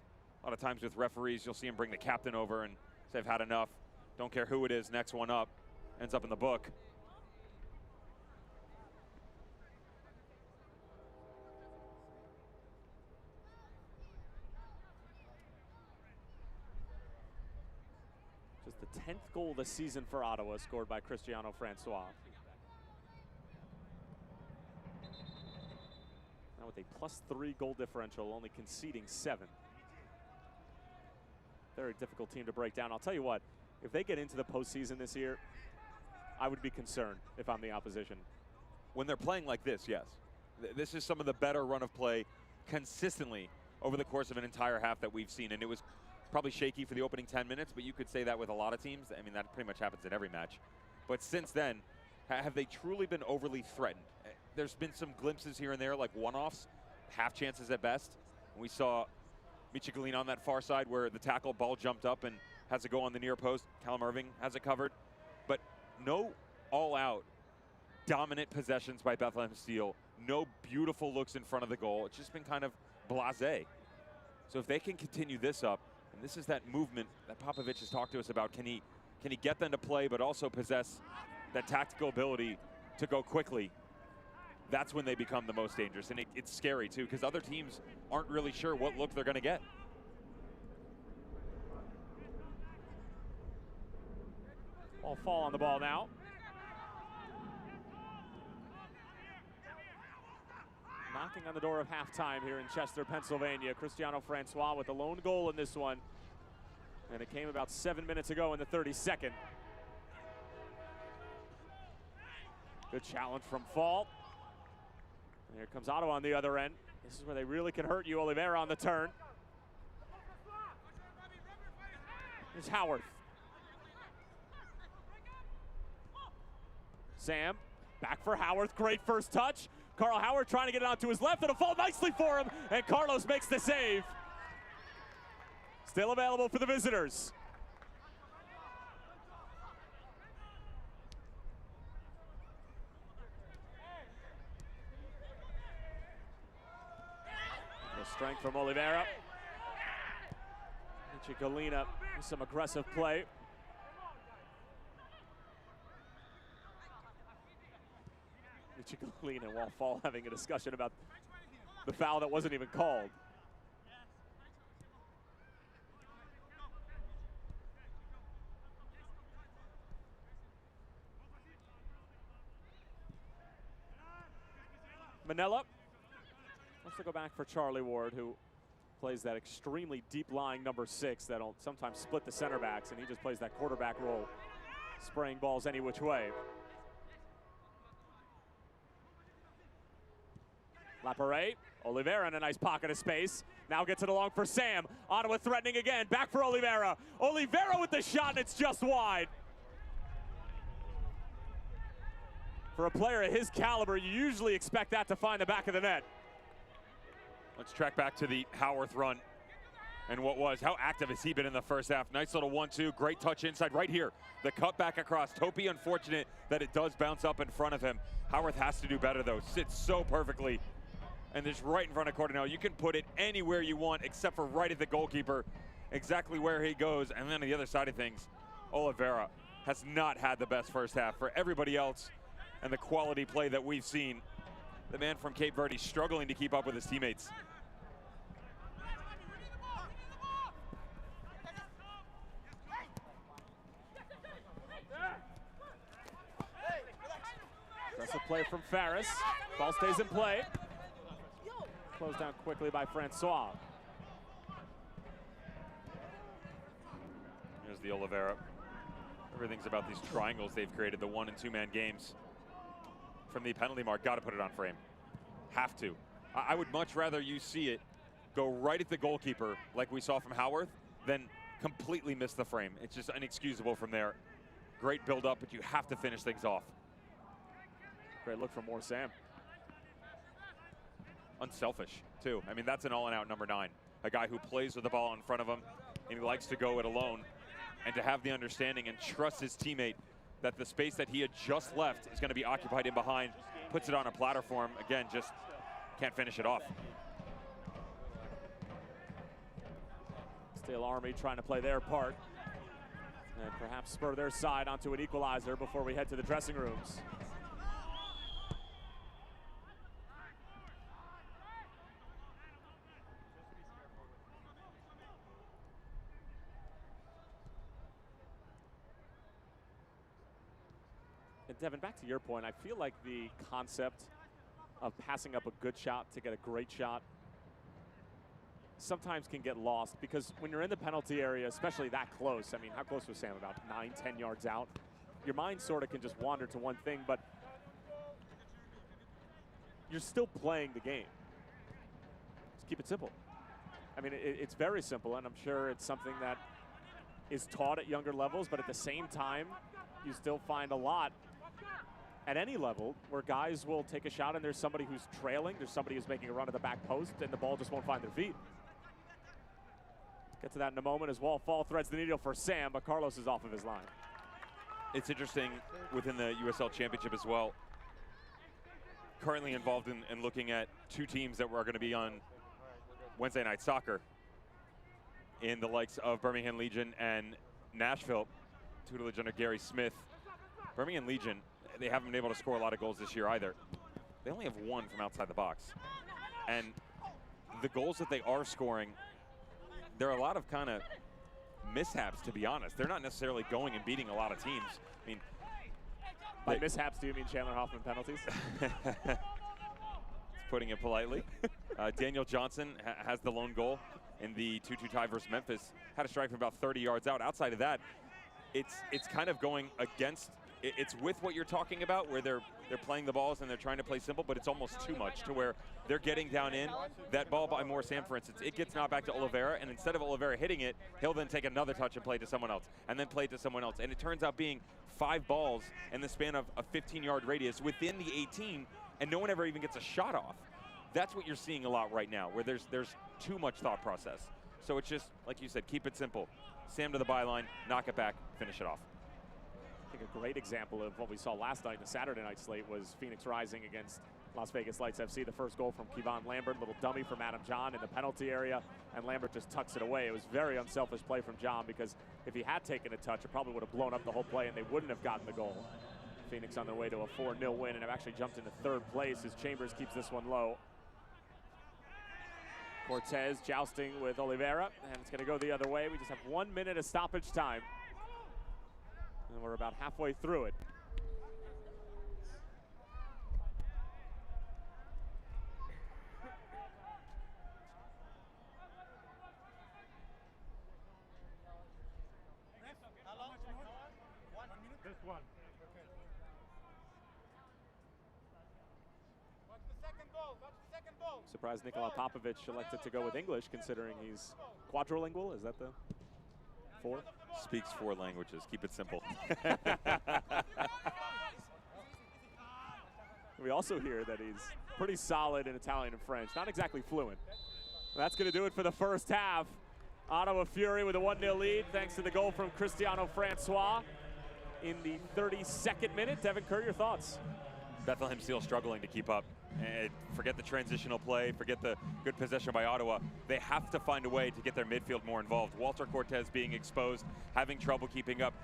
A lot of times with referees, you'll see him bring the captain over and say, I've had enough. Don't care who it is, next one up. Ends up in the book. Just the 10th goal this season for Ottawa, scored by Cristiano Francois. Now with a +3 goal differential, only conceding 7. Very difficult team to break down. I'll tell you what, if they get into the postseason this year, I would be concerned if I'm the opposition. When they're playing like this, yes. This is some of the better run of play consistently over the course of an entire half that we've seen. And it was probably shaky for the opening 10 minutes, but you could say that with a lot of teams. I mean, that pretty much happens in every match. But since then, Have they truly been overly threatened? There's been some glimpses here and there, like one-offs, half chances at best. We saw Michi Galina on that far side where the tackle ball jumped up and has to go on the near post. Callum Irving has it covered. But no all-out dominant possessions by Bethlehem Steel. No beautiful looks in front of the goal. It's just been kind of blasé. So if they can continue this up, and this is that movement that Popovich has talked to us about, can he get them to play but also possess that tactical ability to go quickly? That's when they become the most dangerous. And it's scary too, because other teams aren't really sure what look they're going to get. Ball fall on the ball now. Knocking on the door of halftime here in Chester, Pennsylvania. Cristiano Francois with the lone goal in this one. And it came about 7 minutes ago in the 32nd. Good challenge from Fall. And here comes Ottawa on the other end. This is where they really can hurt you. Oliveira on the turn. Here's Howarth. Sam, back for Howarth. Great first touch. Carl Howard trying to get it onto his left. It'll fall nicely for him. And Carlos makes the save. Still available for the visitors. The strength from Oliveira. Michi Galina with some aggressive play. Michi Galina, while Fall having a discussion about the foul that wasn't even called. Manella wants to go back for Charlie Ward, who plays that extremely deep-lying number 6 that'll sometimes split the center backs, and he just plays that quarterback role, spraying balls any which way. Lapare, Oliveira in a nice pocket of space. Now gets it along for Sam. Ottawa threatening again, back for Oliveira. Oliveira with the shot, and it's just wide. For a player of his caliber, you usually expect that to find the back of the net. Let's track back to the Howarth run and how active has he been in the first half. Nice little 1-2, great touch inside right here. The cut back across. Topi, unfortunate that it does bounce up in front of him. Howarth has to do better though, sits so perfectly. And just right in front of Cordonell. You can put it anywhere you want except for right at the goalkeeper, exactly where he goes. And then on the other side of things, Oliveira has not had the best first half. For everybody else and the quality play that we've seen, the man from Cape Verde struggling to keep up with his teammates. Aggressive play from Farris. Ball stays in play. Closed down quickly by Francois. Here's the Oliveira. Everything's about these triangles they've created, the 1- and 2-man games. From the penalty mark, got to put it on frame. Have to. I would much rather you see it go right at the goalkeeper like we saw from Howarth than completely miss the frame. It's just inexcusable from there. Great build up, but you have to finish things off. Great look from more Sam. Unselfish, too. I mean, that's an all-and-out number 9. A guy who plays with the ball in front of him, and he likes to go it alone. And to have the understanding and trust his teammate that the space that he had just left is going to be occupied in behind, puts it on a platter for him. Again, just can't finish it off. Steel Army trying to play their part and perhaps spur their side onto an equalizer before we head to the dressing rooms. And Devin, back to your point, I feel like the concept of passing up a good shot to get a great shot sometimes can get lost, because when you're in the penalty area, especially that close, I mean, how close was Sam? About 9-10 yards out. Your mind sort of can just wander to one thing, but you're still playing the game. Just keep it simple. I mean, it's very simple, and I'm sure it's something that is taught at younger levels, but at the same time, you still find a lot at any level where guys will take a shot and there's somebody who's trailing, there's somebody who's making a run at the back post, and the ball just won't find their feet. Get to that in a moment as Wall-Fall threads the needle for Sam, but Carlos is off of his line. It's interesting within the USL Championship as well. Currently involved in looking at two teams that are going to be on Wednesday Night Soccer in the likes of Birmingham Legion and Nashville, tutelage under Gary Smith. Birmingham Legion, they haven't been able to score a lot of goals this year either. They only have one from outside the box. And the goals that they are scoring, there are a lot of kind of mishaps, to be honest. They're not necessarily going and beating a lot of teams. I mean, by mishaps, do you mean Chandler Hoffman penalties? Putting it politely. Daniel Johnson has the lone goal in the 2-2 tie versus Memphis. Had a strike from about 30 yards out. Outside of that, it's kind of going against. It's with what you're talking about, where they're playing the balls and they're trying to play simple, but it's almost too much to where they're getting down in. That ball by Sam, for instance, it gets knocked back to Oliveira, and instead of Oliveira hitting it, he'll then take another touch and play it to someone else, and then play it to someone else. And it turns out being 5 balls in the span of a 15-yard radius within the 18, and no one ever even gets a shot off. That's what you're seeing a lot right now, where there's too much thought process. So it's just, like you said, keep it simple. Sam to the byline, knock it back, finish it off. I think a great example of what we saw last night in the Saturday night slate was Phoenix Rising against Las Vegas Lights FC. The first goal from Kevon Lambert, little dummy from Adam John in the penalty area, and Lambert just tucks it away. It was very unselfish play from John, because if he had taken a touch, it probably would have blown up the whole play and they wouldn't have gotten the goal. Phoenix on their way to a 4-0 win and have actually jumped into 3rd place as Chambers keeps this one low. Cortez jousting with Oliveira, and it's going to go the other way. We just have 1 minute of stoppage time. And we're about halfway through it. This one. What's the second goal? What's the second goal? Surprised Nikola Popovic elected to go with English, considering he's quadrilingual. Is that the 4? Speaks 4 languages. Keep it simple. We also hear that he's pretty solid in Italian and French. Not exactly fluent. That's going to do it for the first half. Ottawa Fury with a 1-0 lead thanks to the goal from Cristiano Francois in the 32nd minute. Devin Kerr, your thoughts? Bethlehem Steel struggling to keep up. And forget the transitional play, forget the good possession by Ottawa. They have to find a way to get their midfield more involved. Walter Cortez being exposed, having trouble keeping up.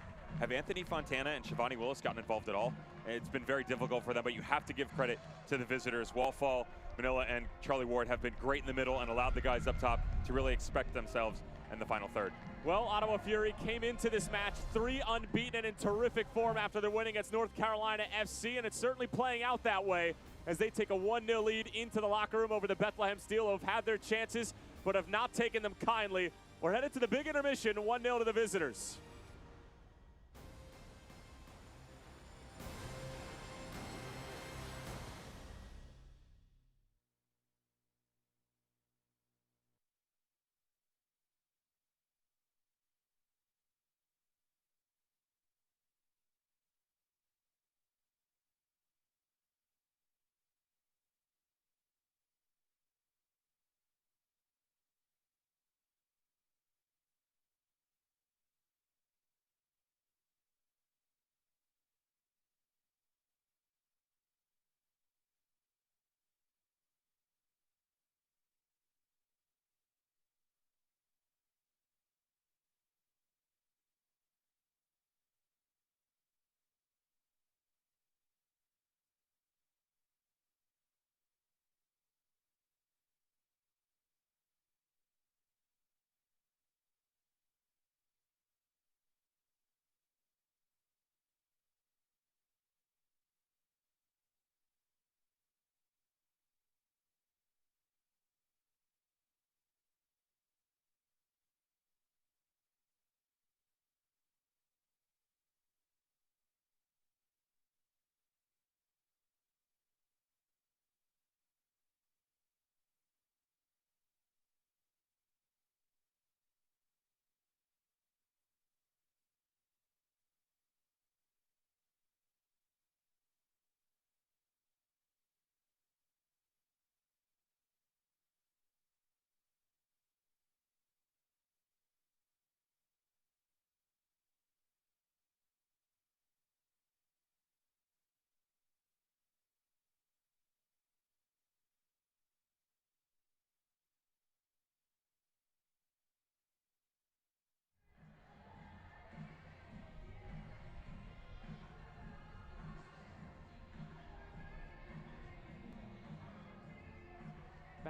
Have Anthony Fontana and Shivani Willis gotten involved at all? It's been very difficult for them, but you have to give credit to the visitors. Wallfall, Manila, and Charlie Ward have been great in the middle and allowed the guys up top to really expect themselves in the final third. Well, Ottawa Fury came into this match 3 unbeaten and in terrific form after their win against North Carolina FC, and it's certainly playing out that way as they take a 1-0 lead into the locker room over the Bethlehem Steel, who have had their chances but have not taken them kindly. We're headed to the big intermission, 1-0 to the visitors.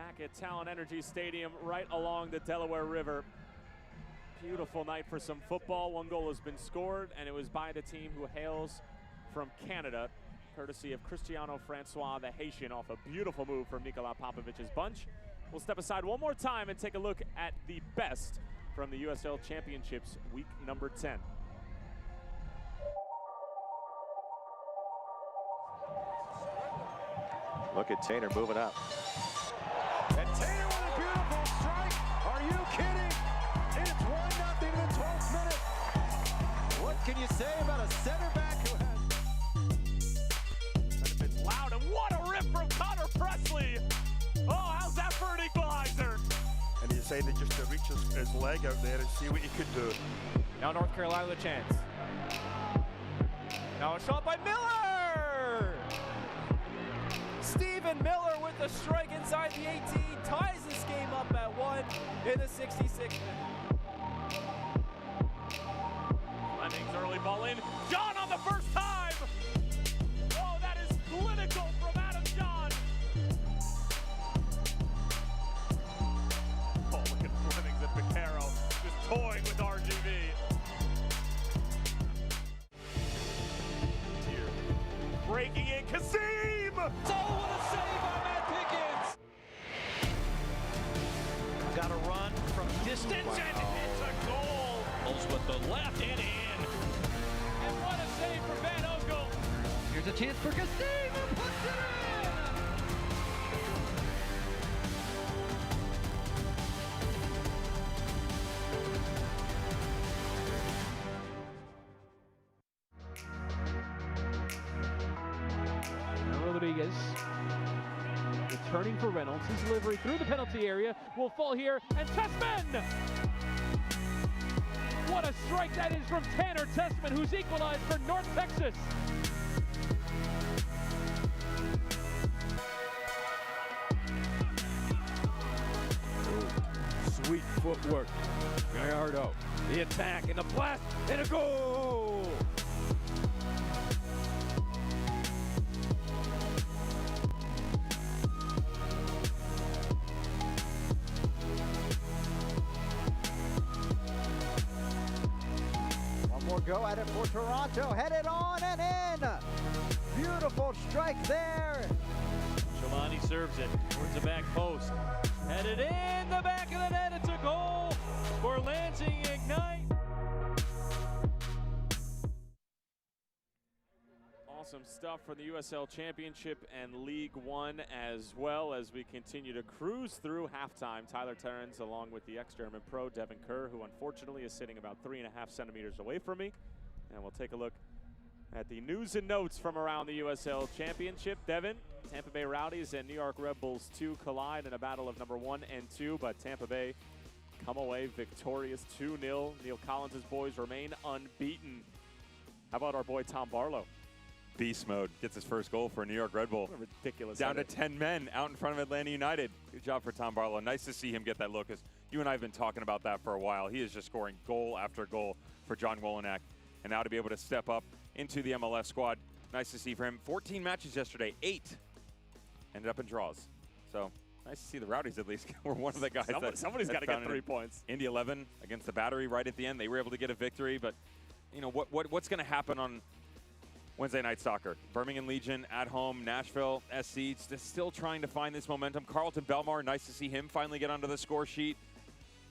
back at Talon Energy Stadium right along the Delaware River. Beautiful night for some football. One goal has been scored, and it was by the team who hails from Canada, courtesy of Cristiano Francois, the Haitian, off a beautiful move from Nikola Popovic's bunch. We'll step aside one more time and take a look at the best from the USL Championships, week number 10. Look at Taylor moving up. And Taylor with a beautiful strike. Are you kidding? It's 1-0 in the 12th minute. What can you say about a center back who has... It's loud, and what a rip from Connor Presley. Oh, how's that for an equalizer? And he decided just to reach his leg out there and see what he could do. Now North Carolina with a chance. Now a shot by Miller! Stephen Miller with the strike inside the 18, ties this game up at 1 in the 66th minute. Fleming's early ball in. John on the first time! Oh, that is clinical from Adam John! Oh, look at Fleming's at Picaro, just toying with RGV. Breaking in, Kasim! Oh, what a save by Matt Pickens! Got a run from distance, And it's a goal! with the left and in. And what a save for Van Ogle! Here's a chance for Kasim, who puts it in! Rodriguez returning for Reynolds. His delivery through the penalty area will fall here, and Tessman! What a strike that is from Tanner Tessman, who's equalized for North Texas. Sweet footwork. Gallardo, the attack and the blast and a goal! One more go at it for Toronto, headed on and in. Beautiful strike there. Shalani serves it towards the back post. Headed in the back of the net. It's a goal for Lansing Ignite. Awesome stuff for the USL Championship and League One, as well as we continue to cruise through halftime. Tyler Terrence along with the ex-German pro Devin Kerr, who unfortunately is sitting about 3.5 centimeters away from me. And we'll take a look at the news and notes from around the USL Championship. Devin, Tampa Bay Rowdies and New York Red Bulls 2 collide in a battle of number 1 and 2, but Tampa Bay come away victorious 2-0. Neil Collins' boys remain unbeaten. How about our boy Tom Barlow? Beast mode, gets his first goal for a New York Red Bull. What a ridiculous Down to edit. 10 men out in front of Atlanta United. Good job for Tom Barlow. Nice to see him get that look, as you and I have been talking about that for a while. He is just scoring goal after goal for John Wolenak. And now to be able to step up into the MLS squad, nice to see for him. 14 matches yesterday, 8 ended up in draws. So nice to see the Rowdies at least were one of the guys Somebody's got to get 3 points. Indy 11 against the Battery right at the end. They were able to get a victory, but you know what's going to happen on Wednesday night soccer? Birmingham Legion at home, Nashville SC still trying to find this momentum. Carlton Belmar, nice to see him finally get onto the score sheet.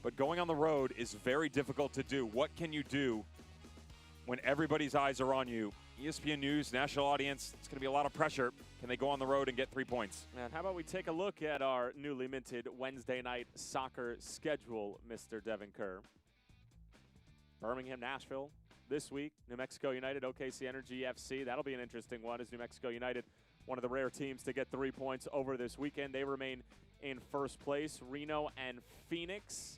But going on the road is very difficult to do. What can you do when everybody's eyes are on you? ESPN News, national audience, it's going to be a lot of pressure. Can they go on the road and get 3 points? And how about we take a look at our newly minted Wednesday night soccer schedule, Mr. Devin Kerr. Birmingham, Nashville this week. New Mexico United, OKC Energy FC. That'll be an interesting one, as New Mexico United, one of the rare teams to get 3 points over this weekend. They remain in first place. Reno and Phoenix.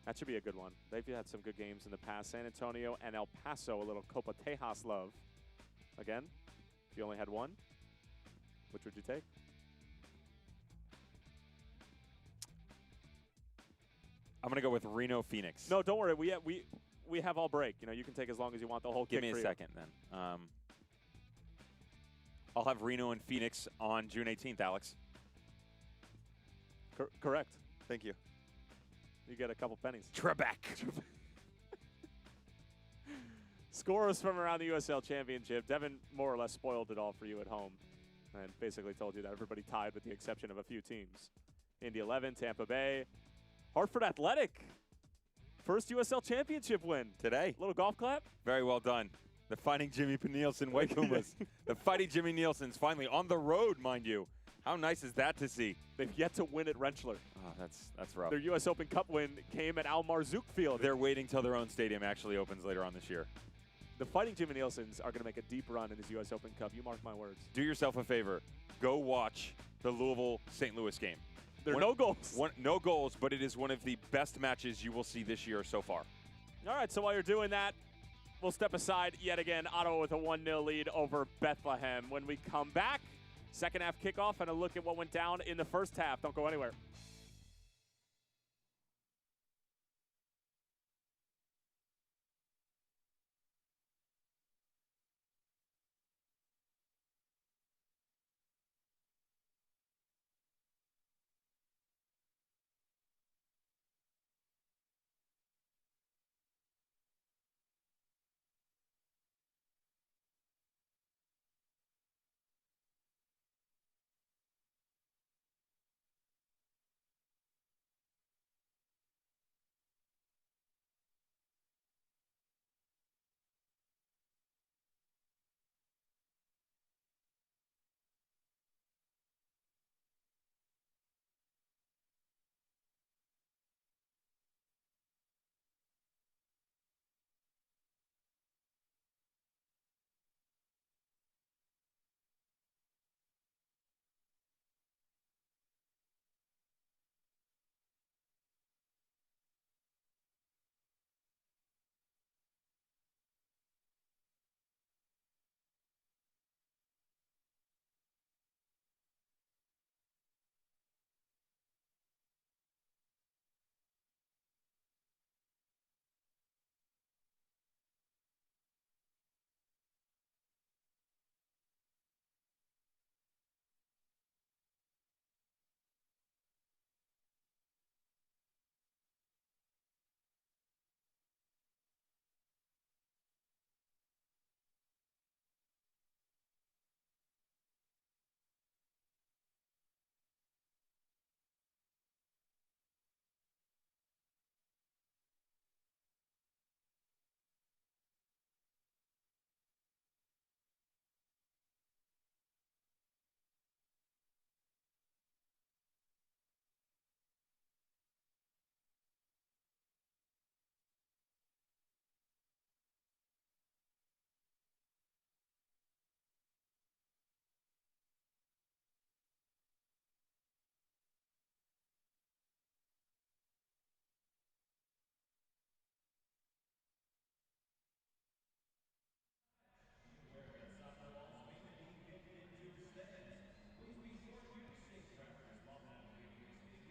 That should be a good one. They've had some good games in the past. San Antonio and El Paso, a little Copa Tejas love. Again, if you only had one, which would you take? I'm going to go with Reno Phoenix. No, don't worry. We have all break. You know, you can take as long as you want the whole Give kick me for a you. second then. I'll have Reno and Phoenix on June 18th, Alex. Correct. Thank you. You get a couple pennies. Trebek. Scores from around the USL Championship. Devin more or less spoiled it all for you at home and basically told you that everybody tied with the exception of a few teams. Indy 11, Tampa Bay, Hartford Athletic. First USL Championship win. Today. Little golf clap. Very well done. The Fighting Jimmy Nielsen White Pumas. The Fighting Jimmy Nielsen's finally on the road, mind you. How nice is that to see? They've yet to win at Rentschler. Oh, that's rough. Their U.S. Open Cup win came at Al Marzouk Field. They're waiting till their own stadium actually opens later on this year. The Fighting Jimmy Nielsens are going to make a deep run in this U.S. Open Cup. You mark my words. Do yourself a favor. Go watch the Louisville-St. Louis game. There are no goals. No goals, but it is one of the best matches you will see this year so far. All right, so while you're doing that, we'll step aside yet again. Ottawa with a 1-0 lead over Bethlehem. When we come back, second half kickoff and a look at what went down in the first half. Don't go anywhere.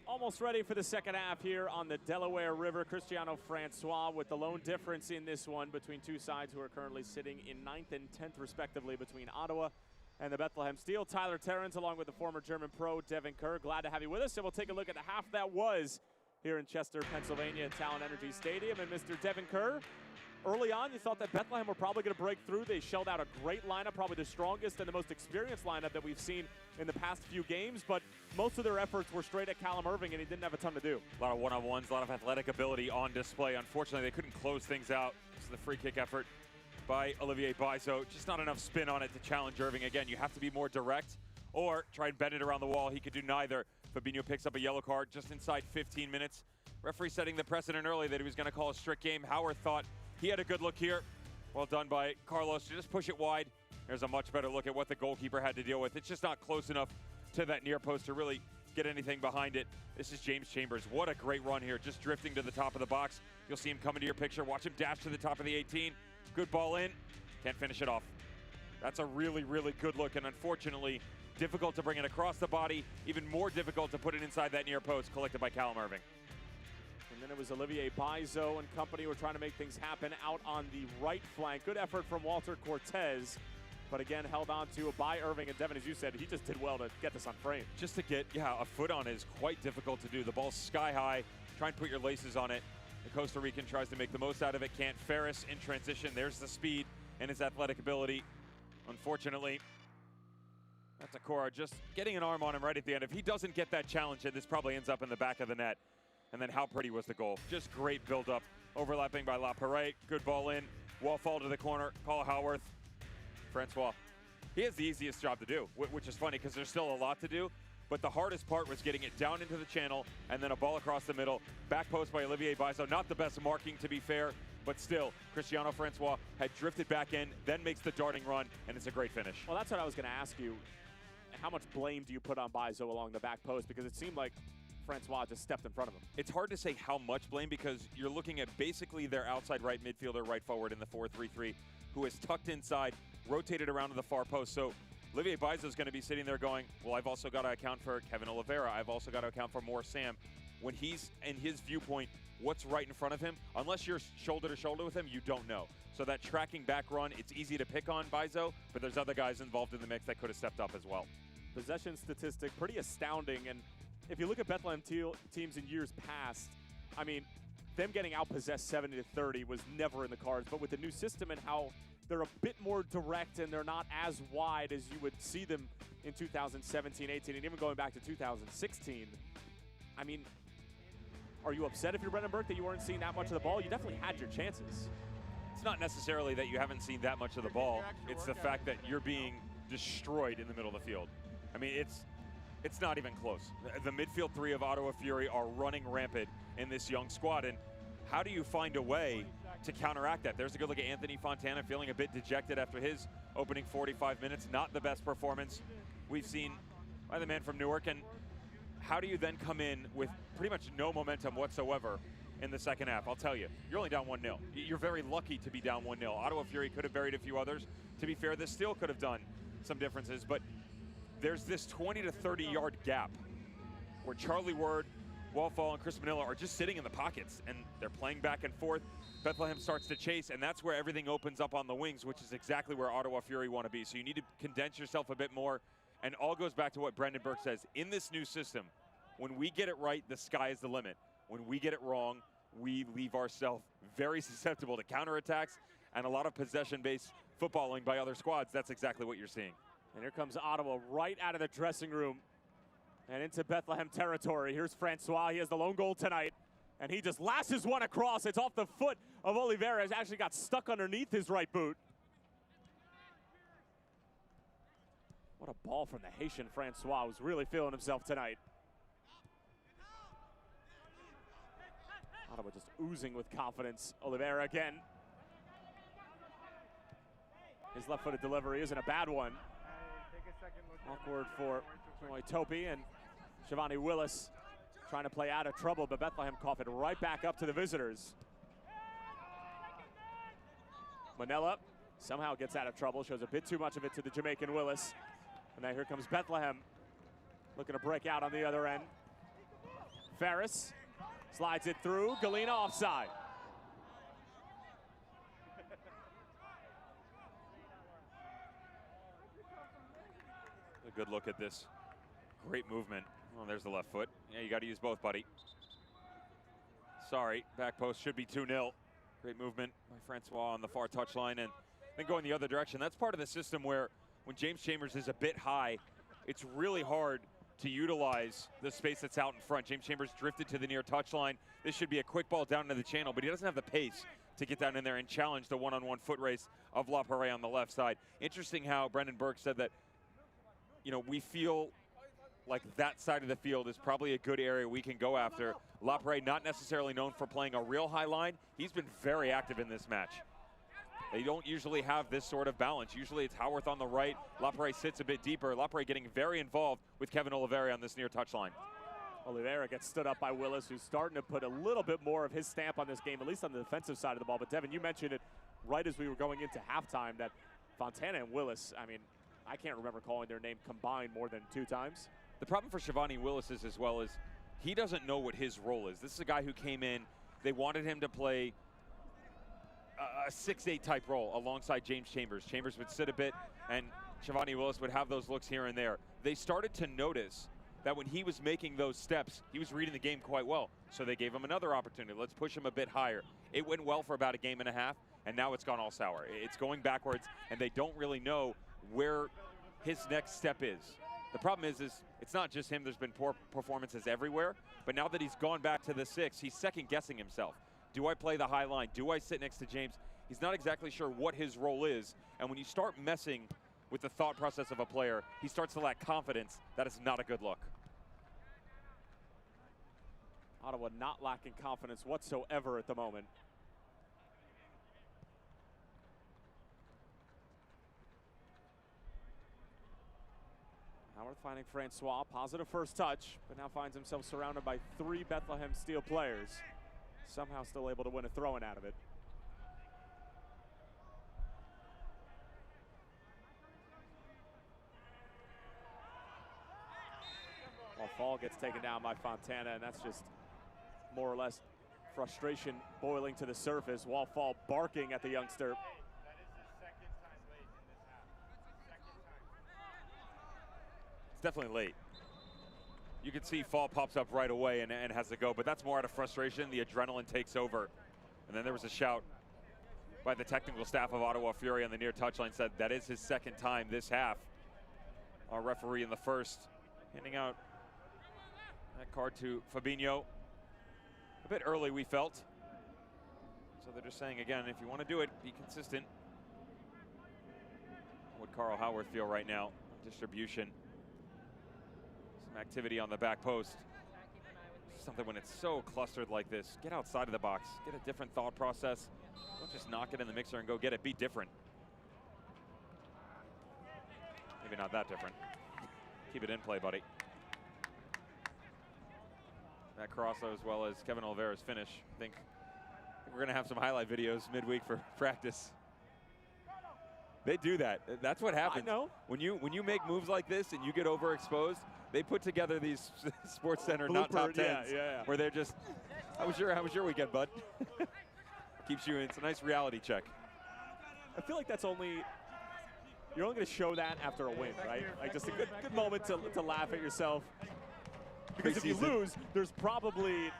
Almost ready for the second half here on the Delaware River. Cristiano Francois with the lone difference in this one between two sides who are currently sitting in 9th and 10th respectively between Ottawa and the Bethlehem Steel. Tyler Terrence along with the former German pro Devin Kerr. Glad to have you with us, and we'll take a look at the half that was here in Chester, Pennsylvania at Talon Energy Stadium. And Mr. Devin Kerr, early on, you thought that Bethlehem were probably going to break through. They shelled out a great lineup, probably the strongest and the most experienced lineup that we've seen in the past few games, but most of their efforts were straight at Callum Irving, and he didn't have a ton to do. A lot of one-on-ones, a lot of athletic ability on display. Unfortunately, they couldn't close things out. This is the free kick effort by Olivier Bizo. Just not enough spin on it to challenge Irving. Again, you have to be more direct or try and bend it around the wall. He could do neither. Fabinho picks up a yellow card just inside 15 minutes. Referee setting the precedent early that he was going to call a strict game. Howard thought he had a good look here. Well done by Carlos to just push it wide. There's a much better look at what the goalkeeper had to deal with. It's just not close enough to that near post to really get anything behind it. This is James Chambers. What a great run here, just drifting to the top of the box. You'll see him come into your picture. Watch him dash to the top of the 18. Good ball in. Can't finish it off. That's a really, really good look, and unfortunately, difficult to bring it across the body. Even more difficult to put it inside that near post, collected by Callum Irving. And then it was Olivier Bizo and company were trying to make things happen out on the right flank. Good effort from Walter Cortez. but again, held on to by Irving. And Devin, as you said, he just did well to get this on frame. Just to get, a foot on is quite difficult to do. The ball's sky high. Try and put your laces on it. The Costa Rican tries to make the most out of it. Can't. Ferris in transition. There's the speed and his athletic ability. Unfortunately, that's Akora just getting an arm on him right at the end. If he doesn't get that challenge, this probably ends up in the back of the net. And then how pretty was the goal? Just great build-up. Overlapping by La Parade. Good ball in. Wall fall to the corner. Paul Howarth. Francois. He has the easiest job to do, which is funny because there's still a lot to do. But the hardest part was getting it down into the channel and then a ball across the middle. Back post by Olivier Bizot. Not the best marking, to be fair, but still, Cristiano Francois had drifted back in, then makes the darting run, and it's a great finish. Well, that's what I was going to ask you. How much blame do you put on Bizot along the back post? Because it seemed like Francois just stepped in front of him. It's hard to say how much blame because you're looking at basically their outside right midfielder, right forward in the 4-3-3, who is tucked inside, rotated around to the far post. So Olivier Bizot is going to be sitting there going, well, I've also got to account for Kevin Oliveira. I've also got to account for more Sam. When he's in his viewpoint, what's right in front of him, unless you're shoulder to shoulder with him, you don't know. So that tracking back run, it's easy to pick on Bizot, but there's other guys involved in the mix that could have stepped up as well. Possession statistic, pretty astounding. And if you look at Bethlehem teams in years past, I mean, them getting outpossessed 70-30 was never in the cards. But with the new system and how they're a bit more direct and they're not as wide as you would see them in 2017, 18, and even going back to 2016, I mean, are you upset if you're Brendan Burke that you weren't seeing that much of the ball? You definitely had your chances. It's not necessarily that you haven't seen that much of the ball. It's the fact that you're being destroyed in the middle of the field. I mean, it's not even close. The midfield three of Ottawa Fury are running rampant in this young squad, and how do you find a way to counteract that? There's a good look at Anthony Fontana feeling a bit dejected after his opening 45 minutes. Not the best performance we've seen by the man from Newark. And how do you then come in with pretty much no momentum whatsoever in the second half? I'll tell you, you're only down 1-0. You're very lucky to be down 1-0. Ottawa Fury could have buried a few others. To be fair, this still could have done some differences, but there's this 20 to 30 yard gap where Charlie Ward, Wallfall, and Chris Manila are just sitting in the pockets, and they're playing back and forth. Bethlehem starts to chase, and that's where everything opens up on the wings, which is exactly where Ottawa Fury want to be. So you need to condense yourself a bit more, and all goes back to what Brendan Burke says. In this new system, when we get it right, the sky is the limit. When we get it wrong, we leave ourselves very susceptible to counterattacks and a lot of possession-based footballing by other squads. That's exactly what you're seeing. And here comes Ottawa right out of the dressing room and into Bethlehem territory. Here's Francois. He has the lone goal tonight, and he just lashes one across. It's off the foot of Oliveira. It actually got stuck underneath his right boot. What a ball from the Haitian Francois, who's really feeling himself tonight. Ottawa just oozing with confidence. Oliveira again. His left-footed delivery isn't a bad one. Awkward for Troy Topi, and Shivani Willis trying to play out of trouble, but Bethlehem cough it right back up to the visitors. Manella somehow gets out of trouble, shows a bit too much of it to the Jamaican Willis. And now here comes Bethlehem, looking to break out on the other end. Ferris slides it through, Galena offside. A good look at this. Great movement. Oh, there's the left foot. Yeah, you got to use both, buddy. Sorry, back post should be 2-0. Great movement by Francois on the far touchline, and then going the other direction. That's part of the system where when James Chambers is a bit high, it's really hard to utilize the space that's out in front. James Chambers drifted to the near touchline. This should be a quick ball down into the channel, but he doesn't have the pace to get down in there and challenge the one-on-one foot race of La Parade on the left side. Interesting how Brendan Burke said that, you know, we feel like that side of the field is probably a good area we can go after. La Parade not necessarily known for playing a real high line. He's been very active in this match. They don't usually have this sort of balance. Usually it's Howarth on the right. La Parade sits a bit deeper. La Parade getting very involved with Kevin Oliveira on this near touchline. Oliveira gets stood up by Willis, who's starting to put a little bit more of his stamp on this game, at least on the defensive side of the ball. But Devin, you mentioned it right as we were going into halftime that Fontana and Willis, I mean, I can't remember calling their name combined more than 2 times. The problem for Shivani Willis is as well is he doesn't know what his role is. This is a guy who came in, they wanted him to play a 6'8" type role alongside James Chambers. Chambers would sit a bit, and Shivani Willis would have those looks here and there. They started to notice that when he was making those steps, he was reading the game quite well. So they gave him another opportunity. Let's push him a bit higher. It went well for about a game and a half, and now it's gone all sour. It's going backwards, and they don't really know where his next step is. The problem is it's not just him. There's been poor performances everywhere, but now that he's gone back to the 6, he's second-guessing himself. Do I play the high line? Do I sit next to James? He's not exactly sure what his role is, and when you start messing with the thought process of a player, he starts to lack confidence. That is not a good look. Ottawa not lacking confidence whatsoever at the moment. Howard finding Francois, positive first touch, but now finds himself surrounded by 3 Bethlehem Steel players. Somehow still able to win a throw-in out of it. Well, Fall gets taken down by Fontana, and that's just more or less frustration boiling to the surface. While Fall barking at the youngster. That is the second time late in this half. Second time. It's definitely late. You can see Fall pops up right away and has to go, but that's more out of frustration. The adrenaline takes over. And then there was a shout by the technical staff of Ottawa Fury on the near touchline, said that is his second time this half. Our referee in the first handing out that card to Fabinho. A bit early, we felt. So they're just saying, again, if you want to do it, be consistent. How would Carl Howard feel right now? Distribution. Some activity on the back post. Something when it's so clustered like this. Get outside of the box. Get a different thought process. Don't just knock it in the mixer and go get it. Be different. Maybe not that different. Keep it in play, buddy. That cross as well as Kevin Oliveira's finish. I think we're going to have some highlight videos midweek for practice. They do that. That's what happens. I know. When you make moves like this and you get overexposed, they put together these Sports Center not top 10s where they're just, how was your weekend, bud? Keeps you in. It's a nice reality check. I feel like that's only, you're only going to show that after a win, right? Like just a good moment to laugh at yourself. Because if you lose, there's probably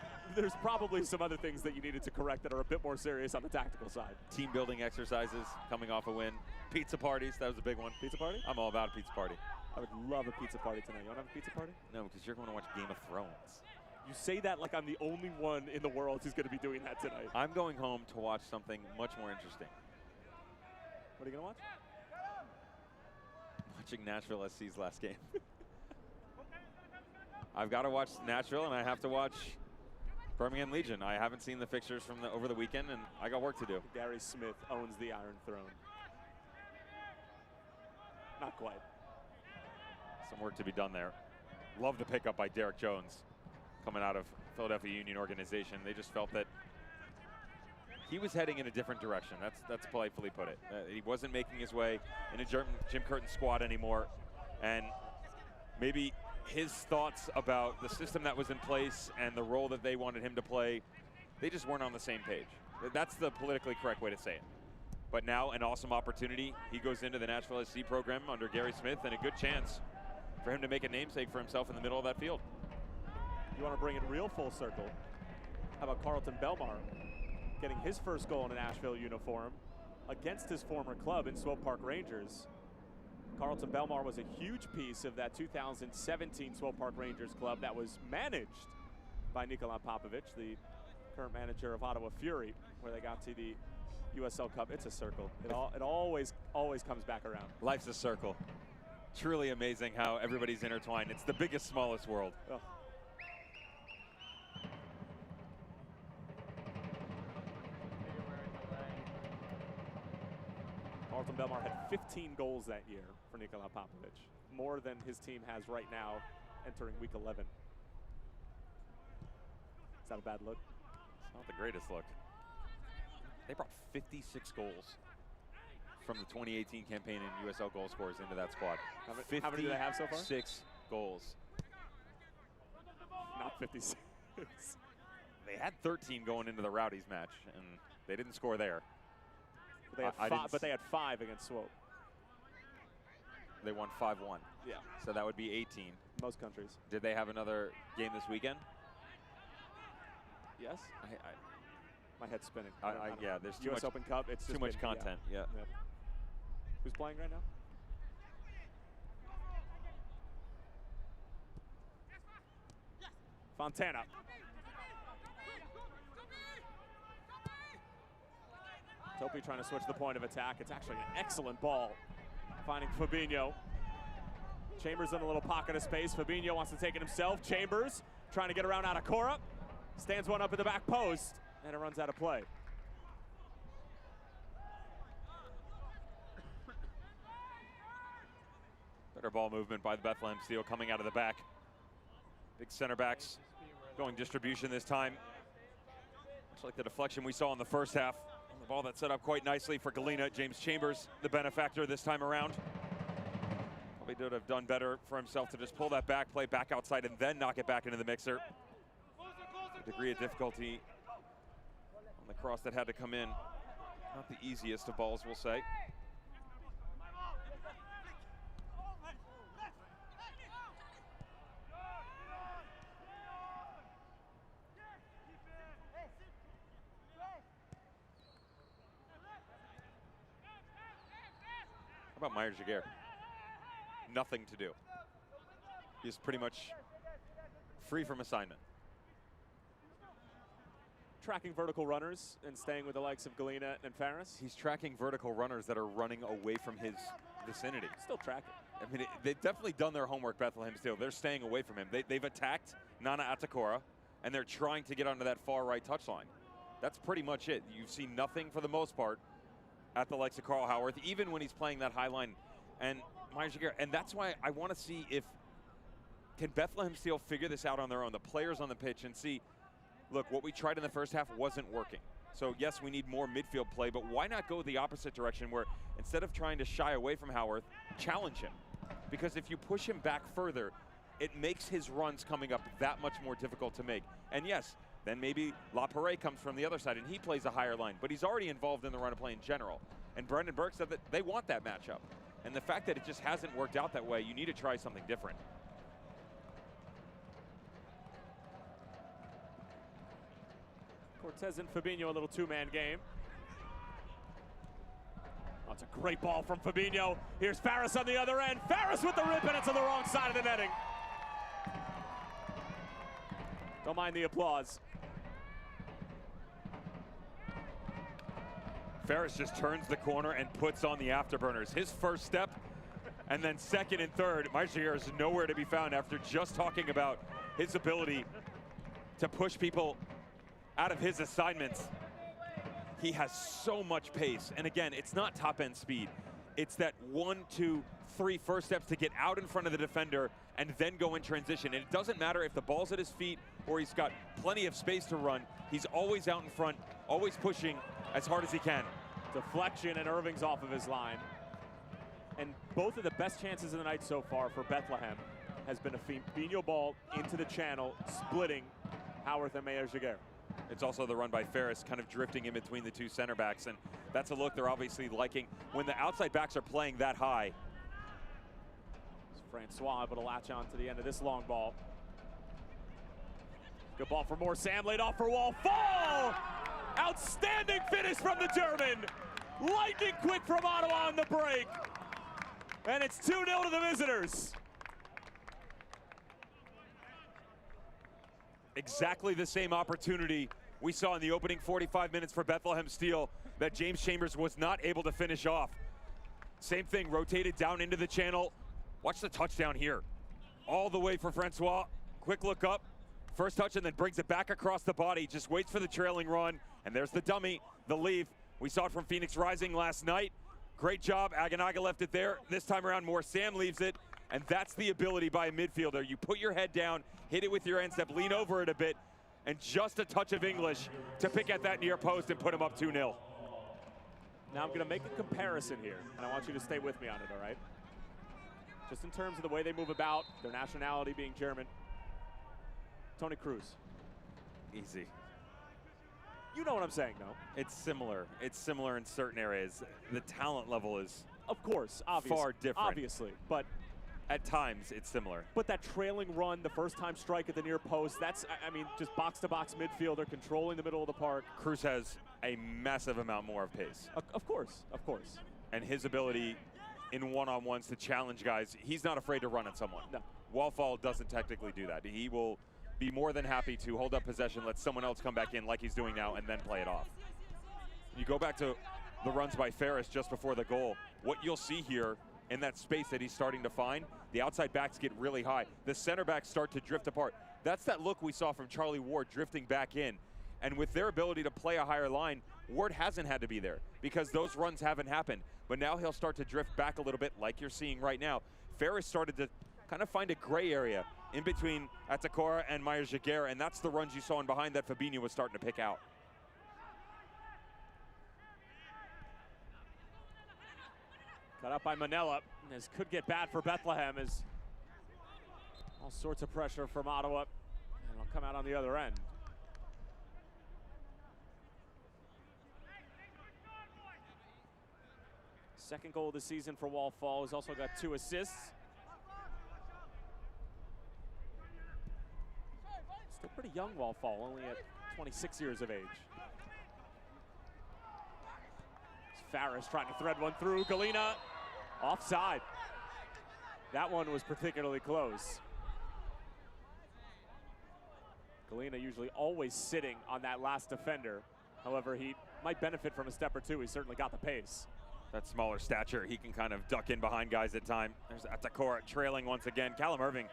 some other things that you needed to correct that are a bit more serious on the tactical side. Team building exercises, coming off a win. Pizza parties, that was a big one. Pizza party? I'm all about a pizza party. I would love a pizza party tonight. You want to have a pizza party? No, because you're going to watch Game of Thrones. You say that like I'm the only one in the world who's going to be doing that tonight. I'm going home to watch something much more interesting. What are you going to watch? Watching Nashville SC's last game. I've got to watch Nashville, and I have to watch Birmingham Legion. I haven't seen the fixtures from over the weekend, and I got work to do. Gary Smith owns the Iron Throne. Not quite. Some work to be done there. Love the pickup by Derek Jones coming out of Philadelphia Union organization. They just felt that he was heading in a different direction. That's politely put it. He wasn't making his way in a Jim Curtin squad anymore, and maybe his thoughts about the system that was in place and the role that they wanted him to play, they just weren't on the same page. That's the politically correct way to say it. But now an awesome opportunity. He goes into the Nashville SC program under Gary Smith, and a good chance for him to make a namesake for himself in the middle of that field. You want to bring it real full circle? How about Carlton Belmar getting his first goal in a Nashville uniform against his former club in Swope Park Rangers? Carlton Belmar was a huge piece of that 2017 Swope Park Rangers club that was managed by Nikola Popovic, the current manager of Ottawa Fury, where they got to the USL Cup. It's a circle. It always comes back around. Life's a circle. Truly amazing how everybody's intertwined. It's the biggest, smallest world. Oh. Carlton Belmar had 15 goals that year for Nikola Popovic, more than his team has right now entering week 11. Is that a bad look? It's not the greatest look. They brought 56 goals from the 2018 campaign in USL goal scorers into that squad. How many do they have so far? 6 goals. Not 56. They had 13 going into the Rowdies match, and they didn't score there. But they had 5 against Swope. They won 5-1. Yeah. So that would be 18. Most countries. Did they have another game this weekend? Yes. My head's spinning. Yeah, there's too US much Open Cup. It's too much content. Yeah. Yep. Who's playing right now? Fontana. Topi trying to switch the point of attack. It's actually an excellent ball. Finding Fabinho. Chambers in a little pocket of space. Fabinho wants to take it himself. Chambers trying to get around Atakora. Stands one up at the back post, and it runs out of play. Better ball movement by the Bethlehem Steel coming out of the back. Big center backs going distribution this time. Much like the deflection we saw in the first half. The ball that's set up quite nicely for Galena. James Chambers, the benefactor this time around. Probably would have done better for himself to just pull that back, play back outside, and then knock it back into the mixer. A degree of difficulty on the cross that had to come in. Not the easiest of balls, we'll say. How about Meyer-Jaguar? Nothing to do. He's pretty much free from assignment. Tracking vertical runners and staying with the likes of Galena and Ferris. He's tracking vertical runners that are running away from his vicinity. Still tracking. I mean, they've definitely done their homework, Bethlehem Steel. They're staying away from him. They've attacked Nana Atakora, and they're trying to get onto that far right touchline. That's pretty much it. You've seen nothing for the most part at the likes of Carl Howarth, even when he's playing that high line. And Meyer-Jaguar, and that's why I want to see if can Bethlehem Steel figure this out on their own, the players on the pitch, and see, look, what we tried in the first half wasn't working. So yes, we need more midfield play, but why not go the opposite direction where instead of trying to shy away from Howarth, challenge him? Because if you push him back further, it makes his runs coming up that much more difficult to make. And yes, then maybe LaParade comes from the other side and he plays a higher line, but he's already involved in the run of play in general. And Brendan Burke said that they want that matchup. And the fact that it just hasn't worked out that way, you need to try something different. Cortez and Fabinho, a little two-man game. Oh, it's a great ball from Fabinho. Here's Ferris on the other end. Ferris with the rip, and it's on the wrong side of the netting. Don't mind the applause. Ferris just turns the corner and puts on the afterburners. His first step, and then second and third. Meyer-Jaguar is nowhere to be found after just talking about his ability to push people out of his assignments. He has so much pace. And again, it's not top end speed. It's that 1, 2, 3 first steps to get out in front of the defender and then go in transition. And it doesn't matter if the ball's at his feet or he's got plenty of space to run. He's always out in front, always pushing as hard as he can. Deflection, and Irving's off of his line. And both of the best chances of the night so far for Bethlehem has been a Fabinho ball into the channel, splitting Howarth and Meyer-Jaguar. It's also the run by Ferris, kind of drifting in between the two center backs, and that's a look they're obviously liking when the outside backs are playing that high. Francois able to latch on to the end of this long ball. Good ball for Moore. Sam laid off for Wall. Fall! Outstanding finish from the German. Lightning quick from Ottawa on the break. And it's 2-0 to the visitors. Exactly the same opportunity we saw in the opening 45 minutes for Bethlehem Steel that James Chambers was not able to finish off. Same thing, rotated down into the channel. Watch the touchdown here. All the way for Francois. Quick look up, first touch, and then brings it back across the body. Just waits for the trailing run, and there's the dummy, the leave. We saw it from Phoenix Rising last night. Great job, Aganaga left it there. This time around, more Sam leaves it, and that's the ability by a midfielder. You put your head down, hit it with your end step, lean over it a bit, and just a touch of English to pick at that near post and put him up 2-0. Now I'm going to make a comparison here, and I want you to stay with me on it, all right? Just in terms of the way they move about, their nationality being German. Tony Cruz. Easy. You know what I'm saying, though. It's similar. It's similar in certain areas. The talent level is Of course, obviously. far different. Obviously, but At times, it's similar. But that trailing run, the first time strike at the near post, that's, I mean, just box-to-box midfielder controlling the middle of the park. Cruz has a massive amount more of pace. Of course, of course. And his ability in one-on-ones to challenge guys, he's not afraid to run at someone. No. Wallfall doesn't technically do that. He will be more than happy to hold up possession, let someone else come back in like he's doing now, and then play it off. You go back to the runs by Ferris just before the goal. What you'll see here in that space that he's starting to find, the outside backs get really high. The center backs start to drift apart. That's that look we saw from Charlie Ward drifting back in. And with their ability to play a higher line, Ward hasn't had to be there because those runs haven't happened. But now he'll start to drift back a little bit like you're seeing right now. Ferris started to kind of find a gray area in between Atakora and Meyer-Jaguer, and that's the runs you saw in behind that Fabinho was starting to pick out. Cut up by Manella. This could get bad for Bethlehem as all sorts of pressure from Ottawa, and it'll come out on the other end. Second goal of the season for Wallfall. He's also got 2 assists. Still pretty young, Wallfall, only at 26 years of age. Farris trying to thread one through. Galena offside. That one was particularly close. Galena usually always sitting on that last defender. However, he might benefit from a step or two. He's certainly got the pace. That smaller stature, he can kind of duck in behind guys at time. There's Atakora trailing once again. Callum Irving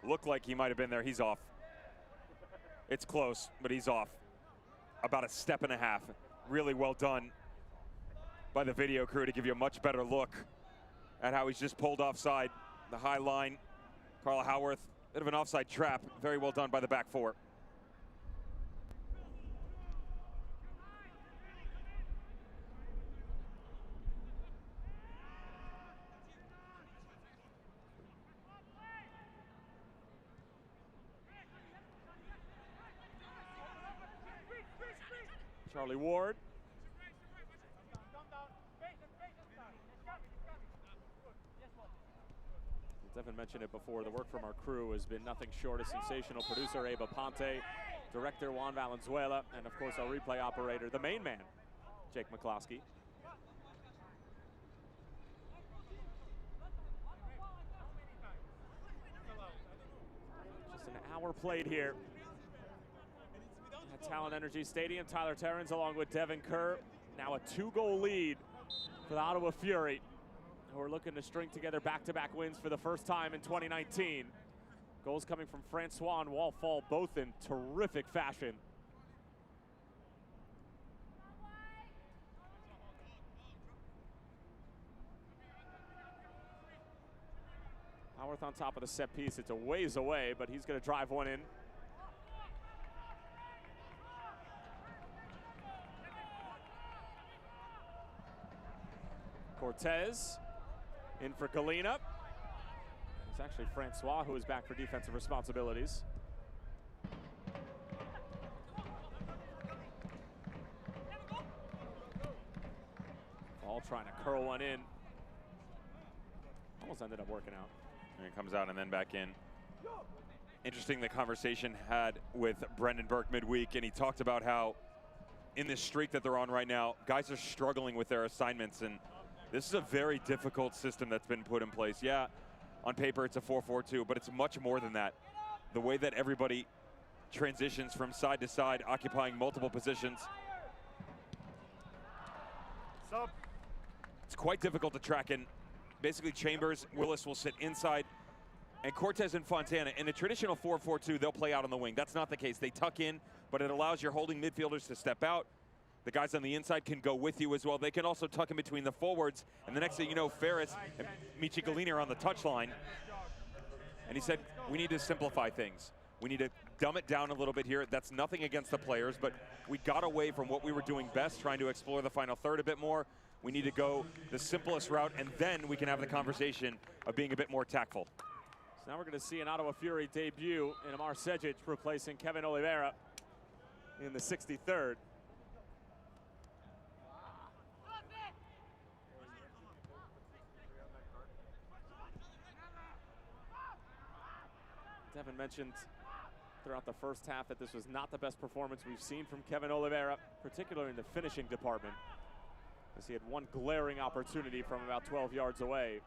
looked like he might have been there. He's off. It's close, but he's off. About a step and a half. Really well done by the video crew to give you a much better look at how he's just pulled offside. The high line, Carl Howarth, bit of an offside trap. Very well done by the back four. Charlie Ward. As Evan mentioned it before, the work from our crew has been nothing short of sensational. Producer Aba Ponte, director Juan Valenzuela, and of course our replay operator, the main man, Jake McCloskey. Just an hour played here at Talent Energy Stadium. Tyler Terrens along with Devin Kerr. Now a 2-goal lead for the Ottawa Fury, who are looking to string together back-to-back wins for the first time in 2019. Goals coming from Francois and Wallfall, both in terrific fashion. Howarth on top of the set piece. It's a ways away, but he's going to drive one in. Cortez in for Galena. It's actually Francois who is back for defensive responsibilities. All trying to curl one in. Almost ended up working out. And it comes out and then back in. Interesting, the conversation had with Brendan Burke midweek, and he talked about how in this streak that they're on right now, guys are struggling with their assignments, and this is a very difficult system that's been put in place. Yeah, on paper it's a 4-4-2, but it's much more than that. The way that everybody transitions from side to side, occupying multiple positions. Sub. It's quite difficult to track in. Basically, Chambers, Willis will sit inside, and Cortez and Fontana. In a traditional 4-4-2, they'll play out on the wing. That's not the case. They tuck in, but it allows your holding midfielders to step out. The guys on the inside can go with you as well. They can also tuck in between the forwards. And the next thing you know, Ferris and Michi Galina are on the touchline. And he said, we need to simplify things. We need to dumb it down a little bit here. That's nothing against the players, but we got away from what we were doing best, trying to explore the final third a bit more. We need to go the simplest route, and then we can have the conversation of being a bit more tactful. So now we're going to see an Ottawa Fury debut in Amar Sejic replacing Kevin Oliveira in the 63rd. Devin mentioned throughout the first half that this was not the best performance we've seen from Kevin Oliveira, particularly in the finishing department, as he had one glaring opportunity from about 12 yards away.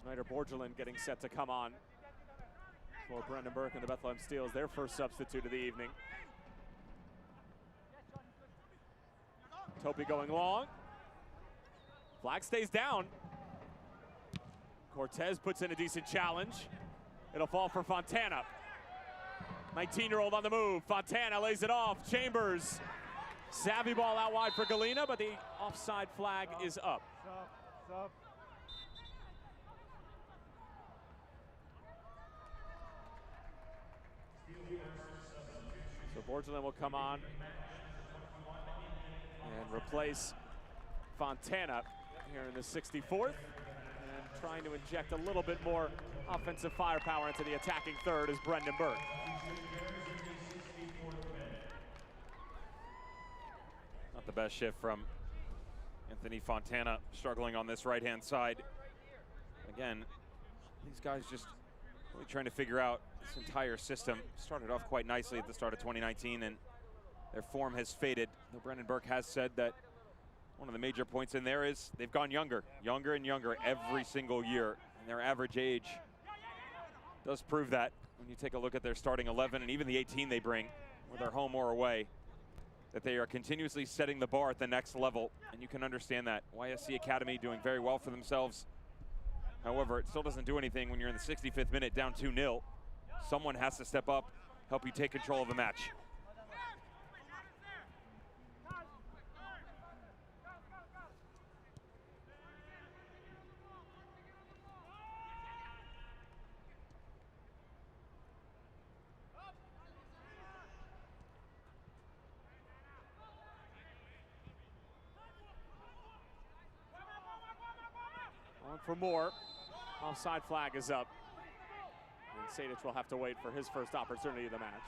Schneider-Borgelin getting set to come on for Brendan Burke and the Bethlehem Steels, their first substitute of the evening. Topi going long. Flag stays down. Cortez puts in a decent challenge. It'll fall for Fontana. 19-year-old on the move. Fontana lays it off. Chambers. Savvy ball out wide for Galena, but the offside flag is up. So Borgelin will come on and replace Fontana here in the 64th, and trying to inject a little bit more offensive firepower into the attacking third is Brendan Burke. Not the best shift from Anthony Fontana, struggling on this right-hand side. Again, these guys just really trying to figure out this entire system. Started off quite nicely at the start of 2019, and their form has faded. Though Brendan Burke has said that one of the major points in there is they've gone younger and younger every single year, and their average age does prove that when you take a look at their starting 11 and even the 18 they bring, whether home or away, that they are continuously setting the bar at the next level, and you can understand that. YSC Academy doing very well for themselves. However, it still doesn't do anything when you're in the 65th minute down 2-0. Someone has to step up, help you take control of the match. On for more. Offside flag is up. And Sadich will have to wait for his first opportunity of the match.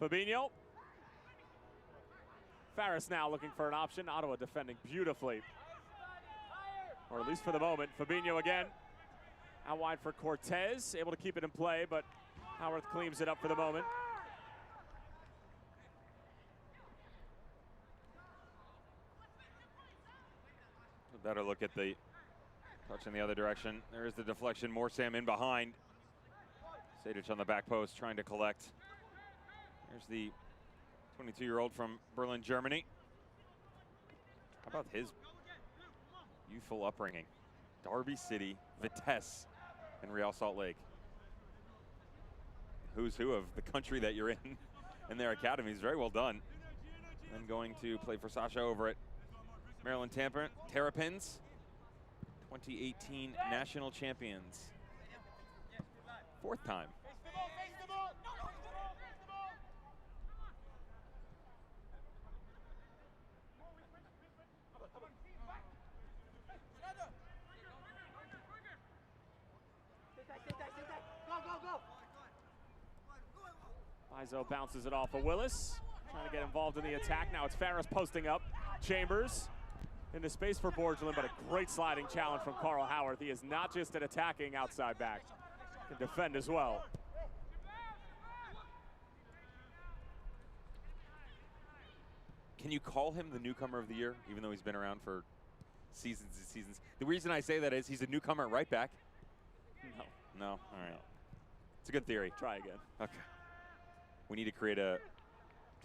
Fabinho. Farris now looking for an option. Ottawa defending beautifully, or at least for the moment. Fabinho again. Out wide for Cortez. Able to keep it in play, but Howarth cleans it up for the moment. A better look at the touch in the other direction. There is the deflection. More Sam in behind. Sadich on the back post trying to collect. There's the 22-year-old from Berlin, Germany. How about his youthful upbringing? Derby City, Vitesse, and Real Salt Lake. Who's who of the country that you're in and their academies. Very well done. And going to play for Sasha over at Maryland Terrapins. 2018 national champions. Fourth time. Izo bounces it off of Willis, trying to get involved in the attack. Now it's Farris posting up. Chambers into space for Borgelin, but a great sliding challenge from Carl Howarth. He is not just an attacking outside back, can defend as well. Can you call him the newcomer of the year, even though he's been around for seasons and seasons? The reason I say that is he's a newcomer at right back. No. No? All right. It's a good theory. Try again. Okay. We need to create a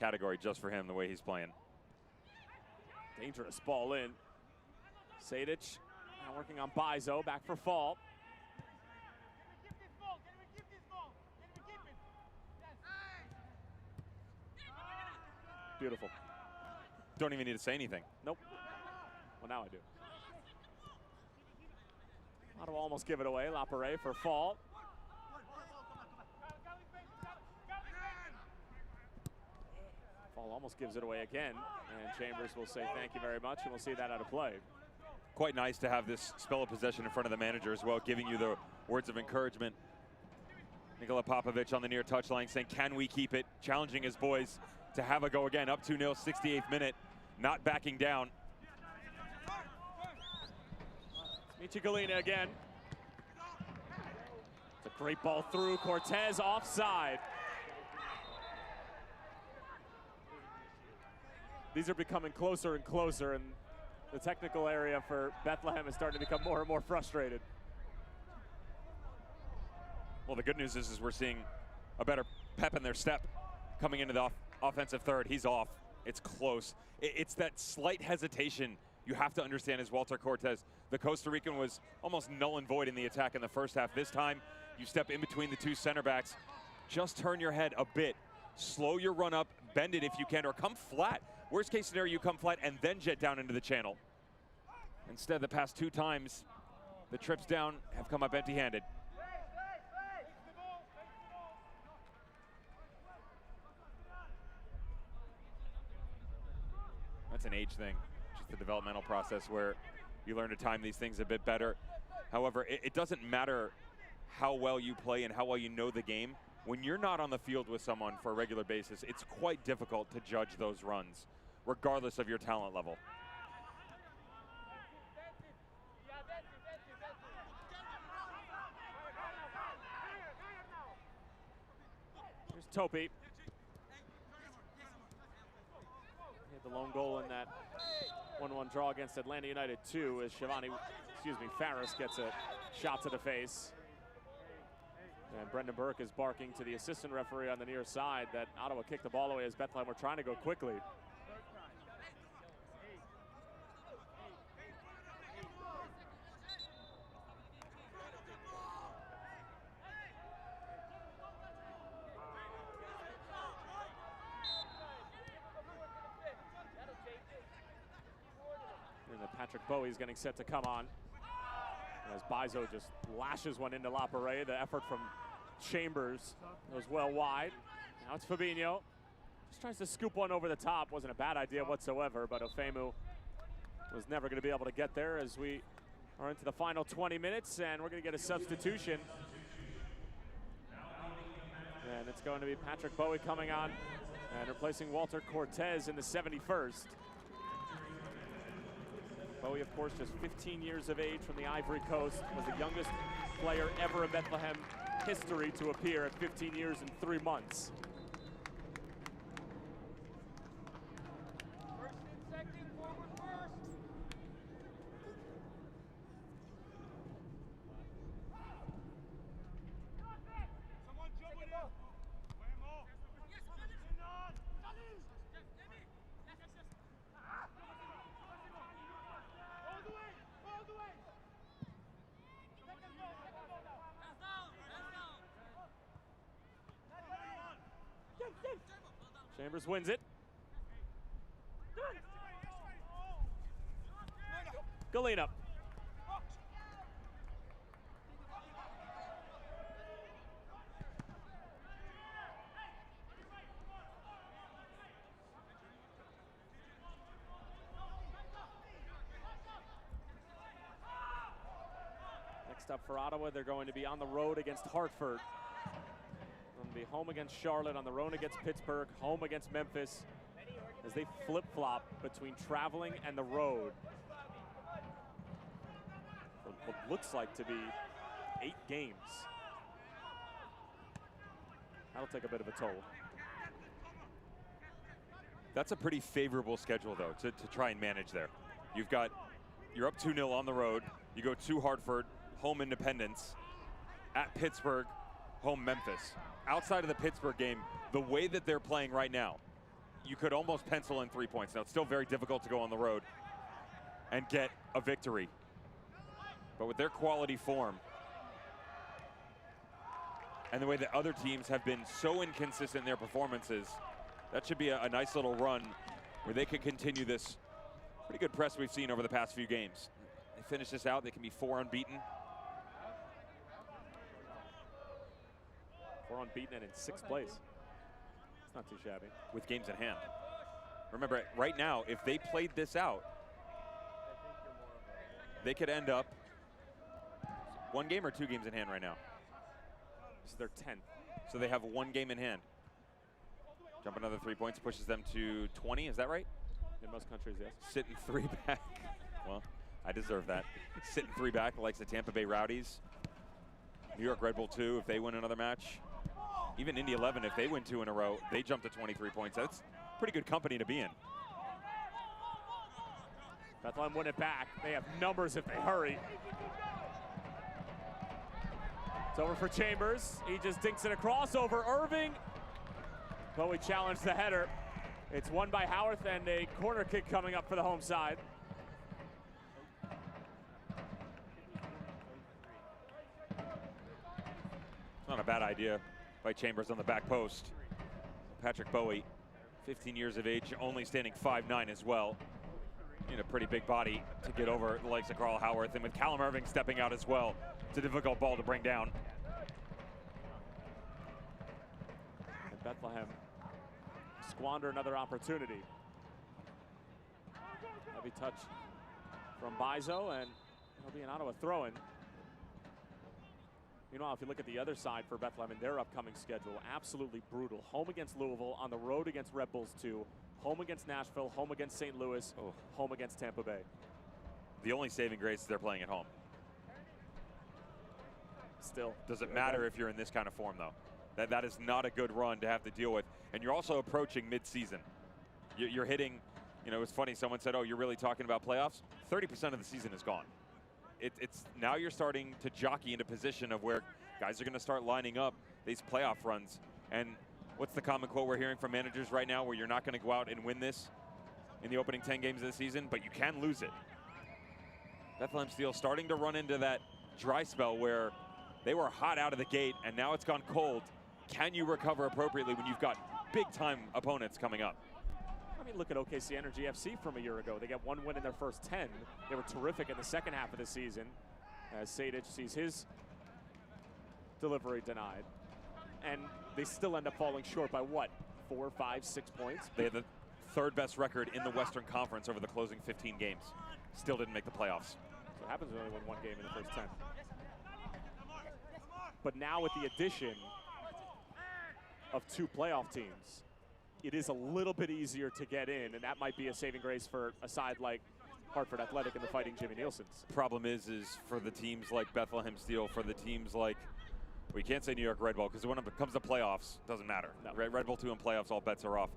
category just for him, the way he's playing. Dangerous ball in. Sadich now working on Bizo, back for Fall. Beautiful. Don't even need to say anything. Nope. Well, now I do. Ottawa almost give it away. Lapare for fall. Fall almost gives it away again, and Chambers will say thank you very much, and we'll see that out of play. Quite nice to have this spell of possession in front of the manager as well, giving you the words of encouragement. Nikola Popovic on the near touchline saying, can we keep it? Challenging his boys to have a go again. Up 2-0, 68th minute, not backing down. Michi Galina again. It's a great ball through. Cortez offside. These are becoming closer and closer, and the technical area for Bethlehem is starting to become more and more frustrated. Well, the good news is we're seeing a better pep in their step coming into the offensive third. He's off. It's close. It's that slight hesitation you have to understand as Walter Cortez. The Costa Rican was almost null and void in the attack in the first half. This time, you step in between the two center backs. Just turn your head a bit. Slow your run up, bend it if you can, or come flat. Worst case scenario, you come flat and then jet down into the channel. Instead, the past 2 times, the trips down have come up empty-handed. That's an age thing, just the developmental process where you learn to time these things a bit better. However, it doesn't matter how well you play and how well you know the game. When you're not on the field with someone for a regular basis, it's quite difficult to judge those runs, regardless of your talent level. Here's Topi. Hit the lone goal in that 1-1 draw against Atlanta United 2 as Farris gets a shot to the face. And Brendan Burke is barking to the assistant referee on the near side that Ottawa kicked the ball away as Bethlehem were trying to go quickly. Patrick Bowie is getting set to come on. As Bizo just lashes one into Lapare. The effort from Chambers goes well wide. Now it's Fabinho. Just tries to scoop one over the top. Wasn't a bad idea whatsoever, but Ofemu was never going to be able to get there as we are into the final 20 minutes, and we're going to get a substitution. And it's going to be Patrick Bowie coming on and replacing Walter Cortez in the 71st. Bowie, of course, just 15 years of age from the Ivory Coast, was the youngest player ever in Bethlehem history to appear at 15 years and 3 months. First and second, forward first. Someone jump it up. Chambers wins it. Galina. Next up for Ottawa, they're going to be on the road against Hartford. They'll be home against Charlotte, on the road against Pittsburgh, home against Memphis, as they flip-flop between traveling and the road. For what looks like to be 8 games. That'll take a bit of a toll. That's a pretty favorable schedule, though, to try and manage there. You're up 2-0 on the road. You go to Hartford, home Independence, at Pittsburgh, home Memphis. Outside of the Pittsburgh game, the way that they're playing right now, you could almost pencil in 3 points. Now, it's still very difficult to go on the road and get a victory. But with their quality form and the way that other teams have been so inconsistent in their performances, that should be a nice little run where they could continue this pretty good press we've seen over the past few games. They finish this out, they can be 4 unbeaten. 4 unbeaten and in 6th place. It's not too shabby. With games in hand. Remember, right now, if they played this out, they could end up 1 game or 2 games in hand right now. This is their 10th. So they have 1 game in hand. Jump another 3 points, pushes them to 20, is that right? In most countries, yes. Sitting 3 back. Well, I deserve that. Sitting 3 back, likes the Tampa Bay Rowdies. New York Red Bull 2, if they win another match. Even Indy 11, if they win 2 in a row, they jump to 23 points. That's pretty good company to be in. Bethlehem win it back. They have numbers if they hurry. It's over for Chambers. He just dinks it across over Irving. Bowie challenged the header. It's won by Howarth and a corner kick coming up for the home side. It's not a bad idea by Chambers on the back post. Patrick Bowie, 15 years of age, only standing 5'9" as well. Need a pretty big body to get over the likes of Carl Howarth, and with Callum Irving stepping out as well, it's a difficult ball to bring down. And Bethlehem squander another opportunity. Heavy touch from Bizo, and it'll be an Ottawa throw-in. Meanwhile, if you look at the other side for Bethlehem in their upcoming schedule, absolutely brutal. Home against Louisville, on the road against Red Bulls 2, home against Nashville, home against St. Louis, home against Tampa Bay. The only saving grace is they're playing at home. Still. Doesn't matter if you're in this kind of form, though. That is not a good run to have to deal with. And you're also approaching mid-season. You're hitting, you know, it's funny, someone said, oh, you're really talking about playoffs? 30% of the season is gone. It's now you're starting to jockey into position of where guys are going to start lining up these playoff runs. And what's the common quote we're hearing from managers right now, where you're not going to go out and win this in the opening 10 games of the season, but you can lose it. Bethlehem Steel starting to run into that dry spell where they were hot out of the gate and now it's gone cold. Can you recover appropriately when you've got big-time opponents coming up? I mean, look at OKC Energy FC from a year ago. They got 1 win in their first 10. They were terrific in the second half of the season as Sadic sees his delivery denied. And they still end up falling short by what, 4, 5, 6 points? They had the 3rd best record in the Western Conference over the closing 15 games. Still didn't make the playoffs. So it happens when they only win 1 game in the first 10. But now with the addition of 2 playoff teams, it is a little bit easier to get in, and that might be a saving grace for a side like Hartford Athletic and the Fighting Jimmy Nielsen's. Problem is for the teams like Bethlehem Steel, for the teams like, we can't say New York Red Bull, because when it comes to playoffs, it doesn't matter. No. Red Bull 2 in playoffs, all bets are off.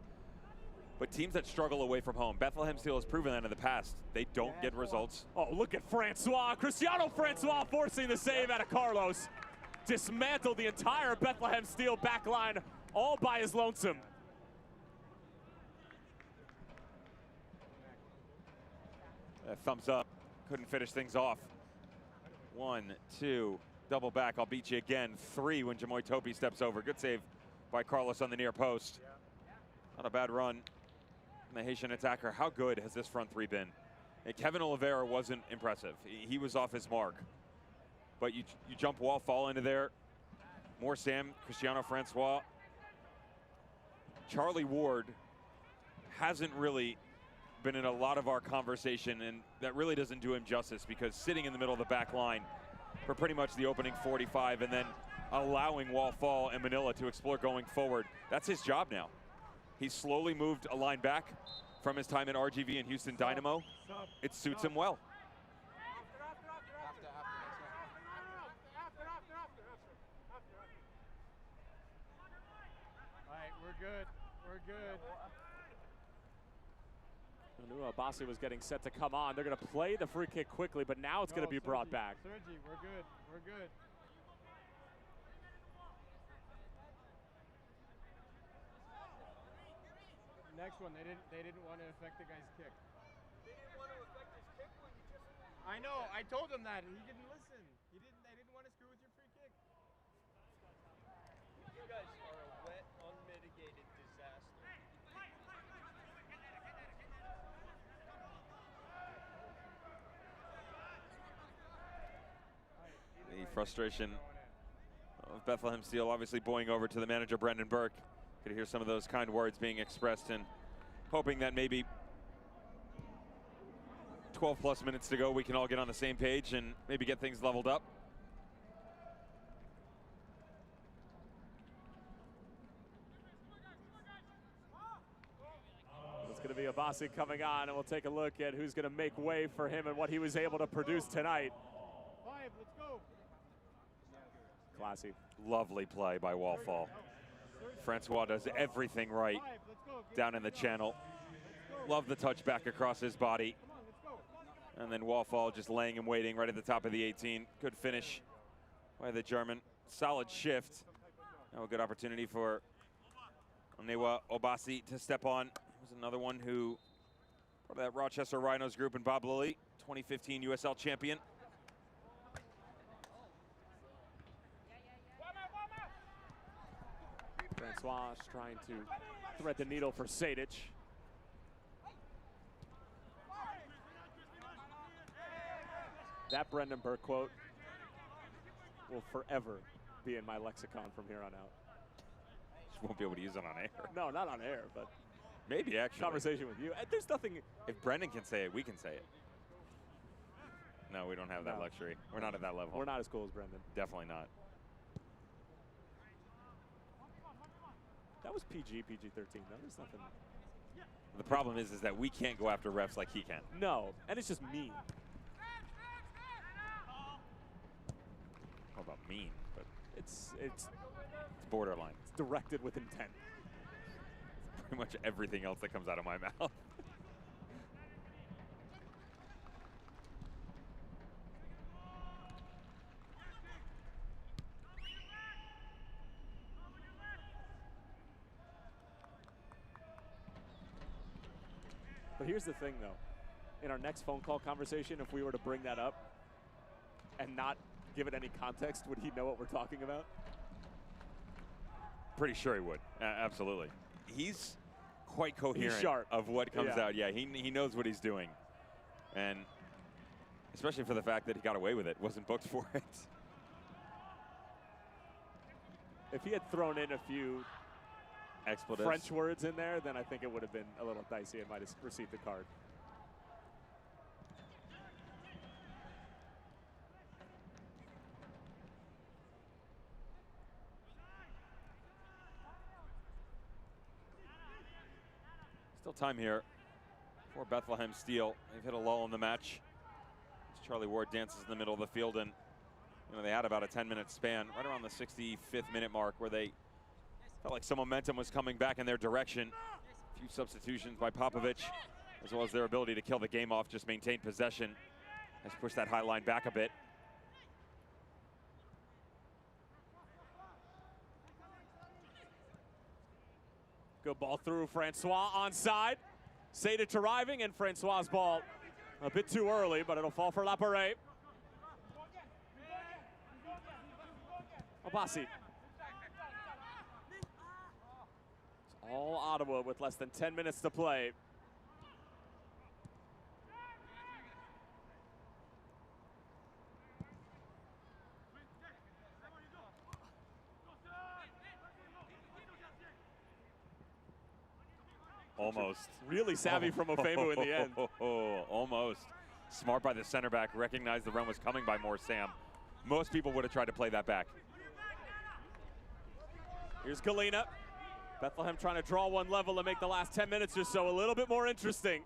But teams that struggle away from home, Bethlehem Steel has proven that in the past. They don't get results. Oh, look at Francois. Cristiano Francois forcing the save out of Carlos. Dismantled the entire Bethlehem Steel back line all by his lonesome. Thumbs up. Couldn't finish things off. 1, 2, double back. I'll beat you again. 3 when Jamoy Topi steps over. Good save by Carlos on the near post. Not a bad run from the Haitian attacker. How good has this front 3 been? And Kevin Oliveira wasn't impressive. He was off his mark. But you jump wall, fall into there. More Sam, Cristiano Francois. Charlie Ward hasn't really been in a lot of our conversation, and that really doesn't do him justice, because sitting in the middle of the back line for pretty much the opening 45 and then allowing Wall Fall and Manila to explore going forward, that's his job now. He's slowly moved a line back from his time at RGV and Houston Dynamo. It suits him well. We're good. I knew Abassi was getting set to come on. They're going to play the free kick quickly, but now it's going to be brought back. Sergi, we're good. Next one, they didn't want to affect the guy's kick. They didn't want to affect his kick when you just. I know. I told him that, and he didn't listen. They didn't want to screw with your free kick. You guys are a wet, unmitigated disaster. The frustration of Bethlehem Steel, obviously boing over to the manager, Brendan Burke. Could hear some of those kind words being expressed and hoping that maybe 12 plus minutes to go, we can all get on the same page and maybe get things leveled up. It's going to be Abasi coming on, and we'll take a look at who's going to make way for him and what he was able to produce tonight. 5, let's go. Classy. Lovely play by Wallfall. Francois does everything right down in the channel. Love the touch back across his body. And then Wallfall just laying and waiting right at the top of the 18. Good finish by the German. Solid shift. Now a good opportunity for Onewa Obasi to step on. There's another one who, part of that Rochester Rhinos group, and Bob Lilly, 2015 USL champion. Francois trying to thread the needle for Sadic. That Brendan Burke quote will forever be in my lexicon from here on out. Just won't be able to use it on air. No, not on air, but maybe actually. Conversation with you. There's nothing. If Brendan can say it, we can say it. No, we don't have that No. luxury. We're not at that level. We're not as cool as Brendan. Definitely not. That was PG-13. That was nothing. The problem is that we can't go after refs like he can. No, and it's just mean. How about mean? But It's it's borderline. It's directed with intent. Pretty much everything else that comes out of my mouth. But here's the thing, though. In our next phone call conversation, if we were to bring that up and not give it any context, would he know what we're talking about? Pretty sure he would. Absolutely. He's quite coherent He's sharp. of what comes Yeah. out. Yeah, he knows what he's doing. And especially for the fact that he got away with it, wasn't booked for it. If he had thrown in a few Expletives. French words in there, then I think it would have been a little dicey and might have received the card. Still time here for Bethlehem Steel. They've hit a lull in the match. As Charlie Ward dances in the middle of the field, and they had about a 10-minute span right around the 65th minute mark where they felt like some momentum was coming back in their direction. A few substitutions by Popovic, as well as their ability to kill the game off, just maintain possession, has pushed that high line back a bit. Good ball through Francois onside. Sadic arriving, and Francois' ball a bit too early, but it'll fall for Laparé. Obasi. It's all Ottawa with less than 10 minutes to play. Almost. Really savvy from Ofemu in the end. Almost. Smart by the center back, recognized the run was coming by more Sam. Most people would have tried to play that back. Here's Galena. Bethlehem trying to draw one level to make the last 10 minutes or so a little bit more interesting.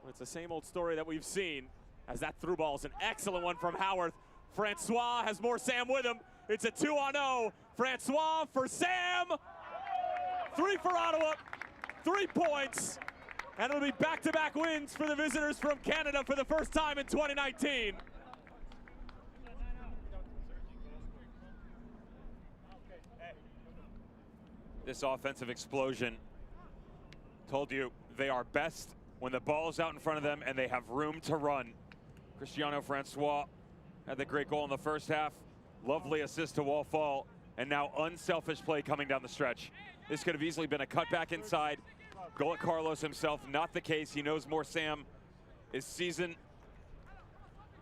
It's the same old story that we've seen, as that through ball is an excellent one from Howarth. Francois has more Sam with him. It's a 2-on-0. Francois for Sam. 3 for Ottawa, 3 points. And it'll be back-to-back wins for the visitors from Canada for the first time in 2019. This offensive explosion, told you they are best when the ball's out in front of them and they have room to run. Cristiano Francois had the great goal in the first half. Lovely assist to Wallfall, and now unselfish play coming down the stretch. This could have easily been a cutback inside. Goal at Carlos himself, not the case. He knows more Sam is seasoned.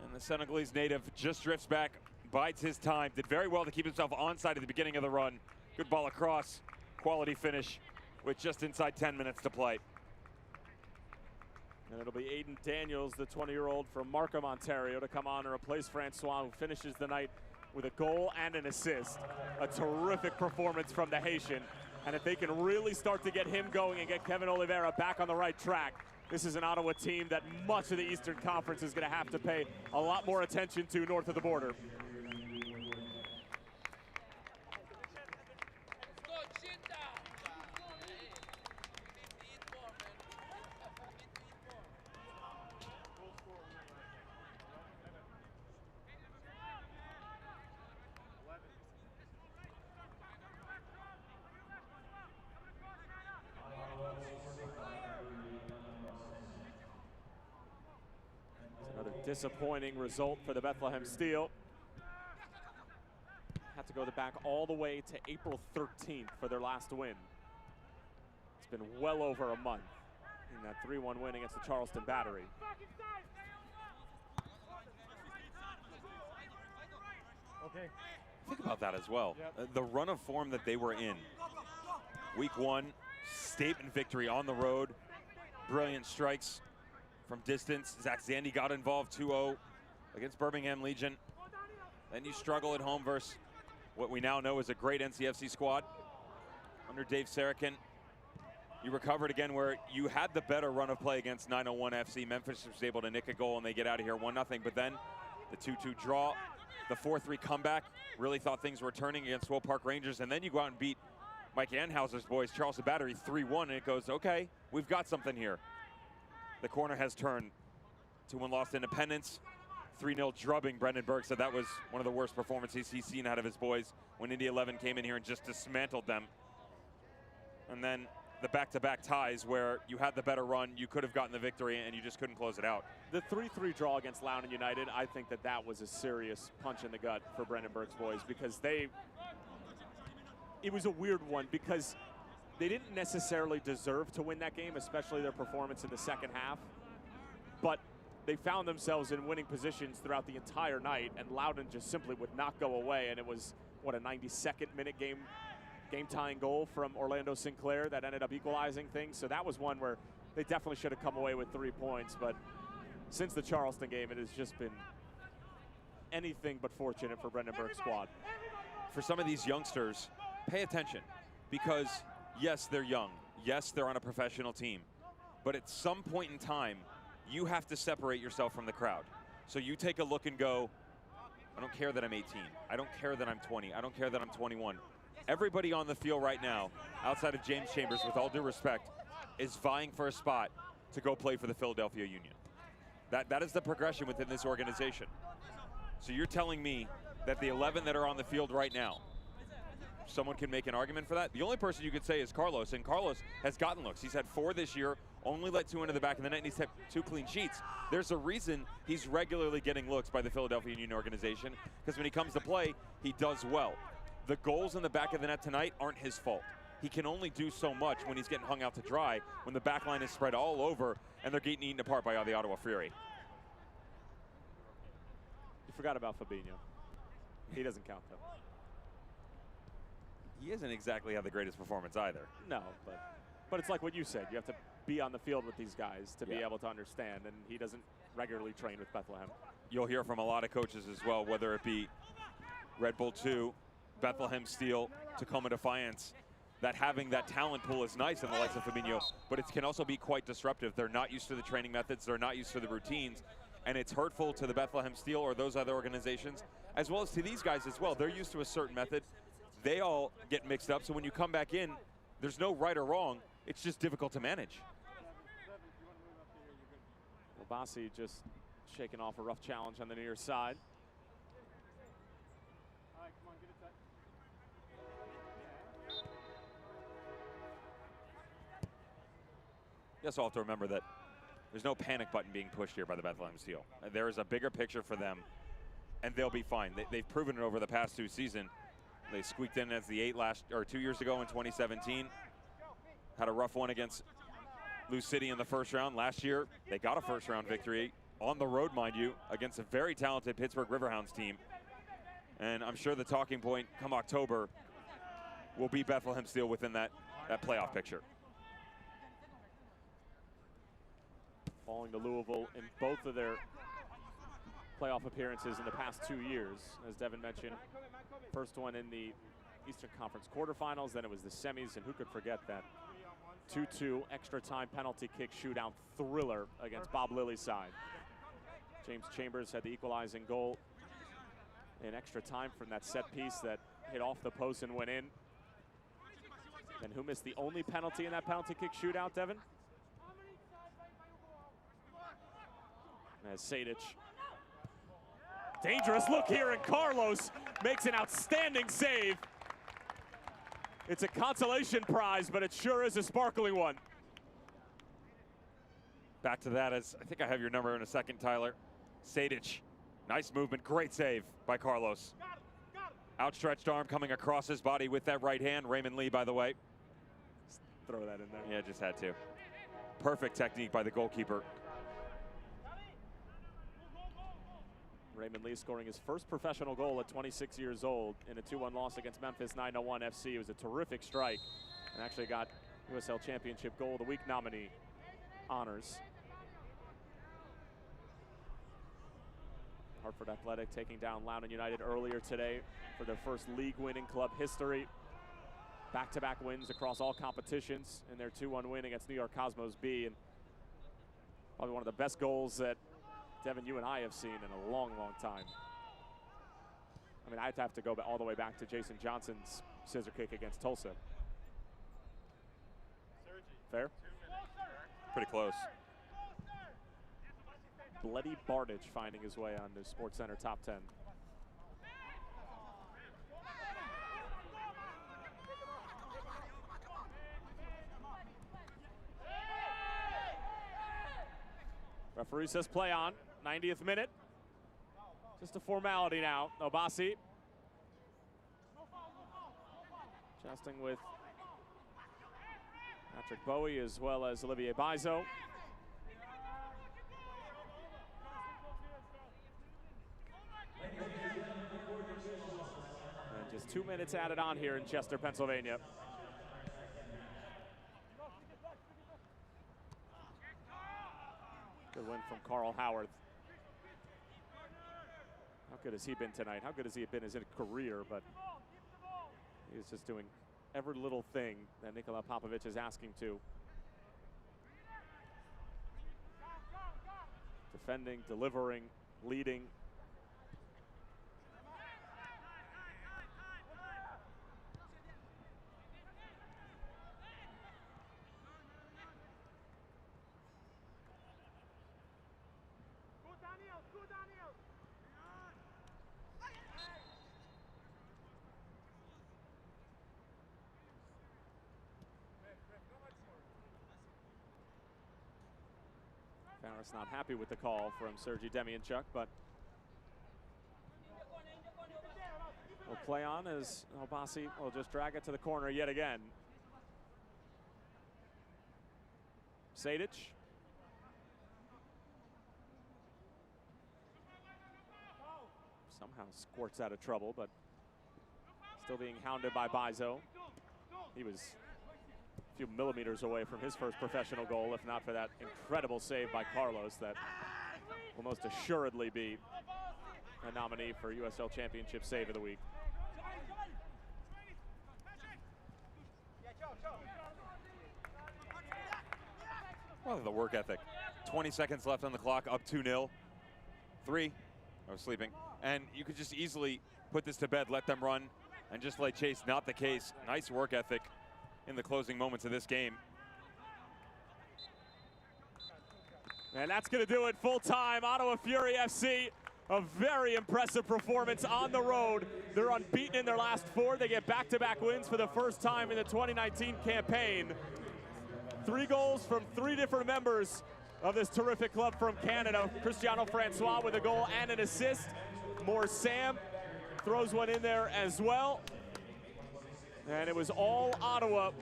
And the Senegalese native just drifts back bides his time. Did very well to keep himself onside at the beginning of the run. Good ball across. Quality finish with just inside 10 minutes to play. And it'll be Aiden Daniels, the 20-year-old from Markham, Ontario, to come on and replace Francois, who finishes the night with a goal and an assist. A terrific performance from the Haitian. And if they can really start to get him going and get Kevin Oliveira back on the right track, this is an Ottawa team that much of the Eastern Conference is going to have to pay a lot more attention to north of the border. Another disappointing result for the Bethlehem Steel. Had to go back all the way to April 13th for their last win. It's been well over a month in that 3-1 win against the Charleston Battery. Okay. Think about that as well. Yep. The run of form that they were in. Week 1, statement victory on the road. Brilliant strikes from distance. Zach Zandy got involved 2-0 against Birmingham Legion. Then you struggle at home versus what we now know is a great NCFC squad under Dave Sarakin. You recovered again where you had the better run of play against 901 FC. Memphis was able to nick a goal and they get out of here 1-0. But then the 2-2 draw, the 4-3 comeback. Really thought things were turning against Swope Park Rangers. And then you go out and beat Mike Anhauser's boys, Charleston Battery, 3-1. And it goes, okay, we've got something here. The corner has turned to when lost Independence. 3-0 drubbing. Brendan Burke said that was one of the worst performances he's seen out of his boys when Indy 11 came in here and just dismantled them. And then the back-to-back ties where you had the better run, you could have gotten the victory, and you just couldn't close it out. The 3-3 draw against Loudoun United, I think that was a serious punch in the gut for Brendan Burke's boys because it was a weird one because they didn't necessarily deserve to win that game, especially their performance in the second half. But they found themselves in winning positions throughout the entire night, and Loudoun just simply would not go away. And it was, what, a 92nd minute game-tying goal from Orlando Sinclair that ended up equalizing things. So that was one where they definitely should have come away with 3 points. But since the Charleston game, it has just been anything but fortunate for Brendan Burke's squad. For some of these youngsters, pay attention because yes, they're young. Yes, they're on a professional team. But at some point in time, you have to separate yourself from the crowd. So you take a look and go, I don't care that I'm 18. I don't care that I'm 20. I don't care that I'm 21. Everybody on the field right now, outside of James Chambers, with all due respect, is vying for a spot to go play for the Philadelphia Union. That is the progression within this organization. So you're telling me that the 11 that are on the field right now, someone can make an argument for that? The only person you could say is Carlos, and Carlos has gotten looks. He's had 4 this year, only let 2 into the back of the net, and he's had 2 clean sheets. There's a reason he's regularly getting looks by the Philadelphia Union organization, because when he comes to play, he does well. The goals in the back of the net tonight aren't his fault. He can only do so much when he's getting hung out to dry, when the back line is spread all over, and they're getting eaten apart by the Ottawa Fury. You forgot about Fabinho. He doesn't count, though. He hasn't exactly had the greatest performance either. No, but it's like what you said. You have to be on the field with these guys to be able to understand, and he doesn't regularly train with Bethlehem. You'll hear from a lot of coaches as well, whether it be Red Bull 2, Bethlehem Steel, Tacoma Defiance, that having that talent pool is nice in the likes of Fabinho, but it can also be quite disruptive. They're not used to the training methods, they're not used to the routines, and it's hurtful to the Bethlehem Steel or those other organizations, as well as to these guys as well. They're used to a certain method. They all get mixed up, so when you come back in, there's no right or wrong. It's just difficult to manage. Labasi just shaking off a rough challenge on the near side. All right, come on, get it set. You also have to remember that there's no panic button being pushed here by the Bethlehem Steel. There is a bigger picture for them, and they'll be fine. They've proven it over the past 2 seasons. They squeaked in as the 2 years ago in 2017. Had a rough one against Lou City in the first round. Last year, they got a first-round victory on the road, mind you, against a very talented Pittsburgh Riverhounds team. And I'm sure the talking point come October will be Bethlehem Steel within that playoff picture. Falling to Louisville in both of their playoff appearances in the past 2 years. As Devin mentioned, first one in the Eastern Conference quarterfinals, then it was the semis, and who could forget that 2-2 extra time penalty kick shootout thriller against Bob Lilly's side. James Chambers had the equalizing goal in extra time from that set piece that hit off the post and went in. And who missed the only penalty in that penalty kick shootout, Devin? As Sadic. Dangerous look here, and Carlos makes an outstanding save. It's a consolation prize, but it sure is a sparkling one. Back to that, as I think I have your number in a second, Tyler. Sadic, nice movement, great save by Carlos. Outstretched arm coming across his body with that right hand. Raymond Lee, by the way. Just throw that in there. Yeah, just had to. Perfect technique by the goalkeeper. Raymond Lee scoring his first professional goal at 26 years old in a 2-1 loss against Memphis 901 FC. It was a terrific strike and actually got USL Championship Goal of the Week nominee honors. Hartford Athletic taking down Loudoun United earlier today for their first league win in club history. Back-to-back wins across all competitions in their 2-1 win against New York Cosmos B. And probably one of the best goals that Devin, you and I have seen in a long, long time. I mean, I'd have to go all the way back to Jason Johnson's scissor kick against Tulsa. Fair? Pretty close. Bloody Bardage finding his way on the SportsCenter top 10. Referee says play on. 90th minute. Just a formality now. Obasi. Adjusting with Patrick Bowie as well as Olivier Bizo. And just 2 minutes added on here in Chester, Pennsylvania. Good win from Carl Howard. How good has he been tonight? How good has he been in his career? But he's just doing every little thing that Nikola Popovic is asking to. Defending, delivering, leading. Farris not happy with the call from Sergei Demianchuk, but will play on as Obasi will just drag it to the corner yet again. Sadic. Somehow squirts out of trouble, but still being hounded by Bizo. He was a few millimeters away from his first professional goal, if not for that incredible save by Carlos that will most assuredly be a nominee for USL Championship Save of the Week. Well, the work ethic. 20 seconds left on the clock, up 2-0. 3, I was sleeping. And you could just easily put this to bed, let them run, and just let chase. Not the case. Nice work ethic in the closing moments of this game. And that's going to do it full time. Ottawa Fury FC, a very impressive performance on the road. They're unbeaten in their last 4. They get back-to-back wins for the first time in the 2019 campaign. 3 goals from 3 different members of this terrific club from Canada. Cristiano Francois with a goal and an assist. More Sam throws one in there as well. And it was all Ottawa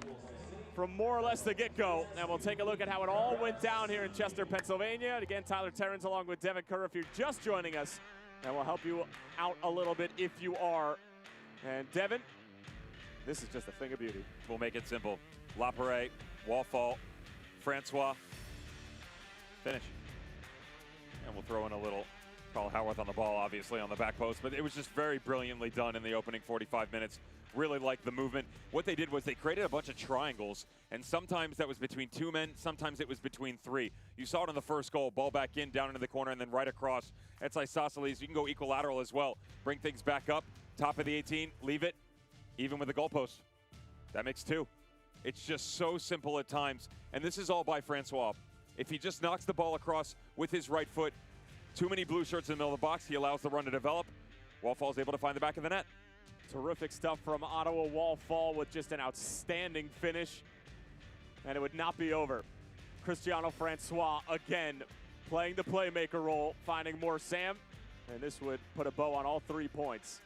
from more or less the get-go. And we'll take a look at how it all went down here in Chester, Pennsylvania. And again, Tyler Terrence along with Devin Kerr. If you're just joining us, and will help you out a little bit if you are. And Devin, this is just a thing of beauty. We'll make it simple. Lapare, wall fault, Francois, finish. And we'll throw in a little Carl Howarth on the ball, obviously, on the back post. But it was just very brilliantly done in the opening 45 minutes. Really liked the movement. What they did was they created a bunch of triangles, and sometimes that was between two men, sometimes it was between three. You saw it on the first goal, ball back in, down into the corner, and then right across. It's isosceles. You can go equilateral as well. Bring things back up, top of the 18, leave it, even with the goalpost. That makes two. It's just so simple at times, and this is all by Francois. If he just knocks the ball across with his right foot, too many blue shirts in the middle of the box, he allows the run to develop. Wallfall's able to find the back of the net. Terrific stuff from Ottawa. Wallfall with just an outstanding finish, and it would not be over. Cristiano Francois again playing the playmaker role, finding more Sam, and this would put a bow on all 3 points.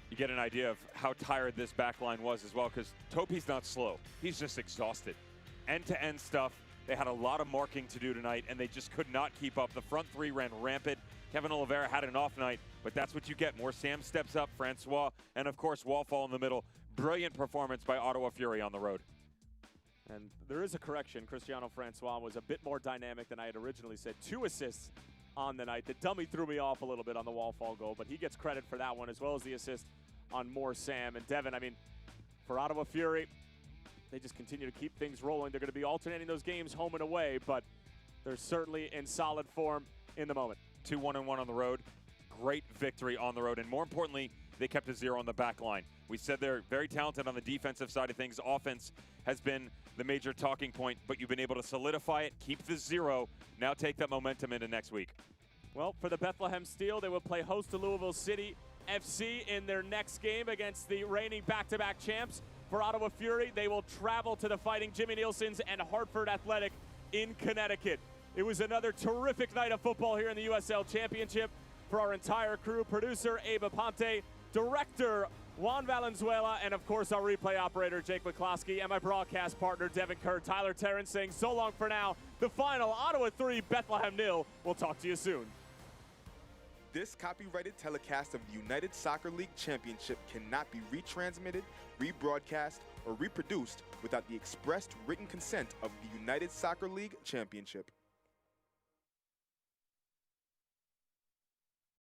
You get an idea of how tired this back line was as well, because Topi's not slow. He's just exhausted. End-to-end stuff. They had a lot of marking to do tonight, and they just could not keep up. The front three ran rampant. Kevin Oliveira had an off night, but that's what you get. More Sam steps up, Francois, and of course Wallfall in the middle. Brilliant performance by Ottawa Fury on the road. And there is a correction. Cristiano Francois was a bit more dynamic than I had originally said. 2 assists on the night. The dummy threw me off a little bit on the Wallfall goal, but he gets credit for that one as well as the assist on more Sam. And Devin, I mean, for Ottawa Fury, they just continue to keep things rolling. They're going to be alternating those games home and away, but they're certainly in solid form in the moment. 2-1-1 on the road. Great victory on the road, and more importantly, they kept a 0 on the back line. We said they're very talented on the defensive side of things. Offense has been the major talking point, but you've been able to solidify it, keep the 0, now take that momentum into next week. Well, for the Bethlehem Steel, they will play host to Louisville City FC in their next game against the reigning back-to-back champs. For Ottawa Fury, they will travel to the Fighting Jimmy Nielsen's and Hartford Athletic in Connecticut. It was another terrific night of football here in the USL Championship. For our entire crew, producer Abe Aponte, director Juan Valenzuela, and of course our replay operator Jake McCloskey, and my broadcast partner Devin Kerr, Tyler Terrence saying so long for now. The final, Ottawa 3, Bethlehem 0. We'll talk to you soon. This copyrighted telecast of the United Soccer League Championship cannot be retransmitted, rebroadcast, or reproduced without the expressed written consent of the United Soccer League Championship.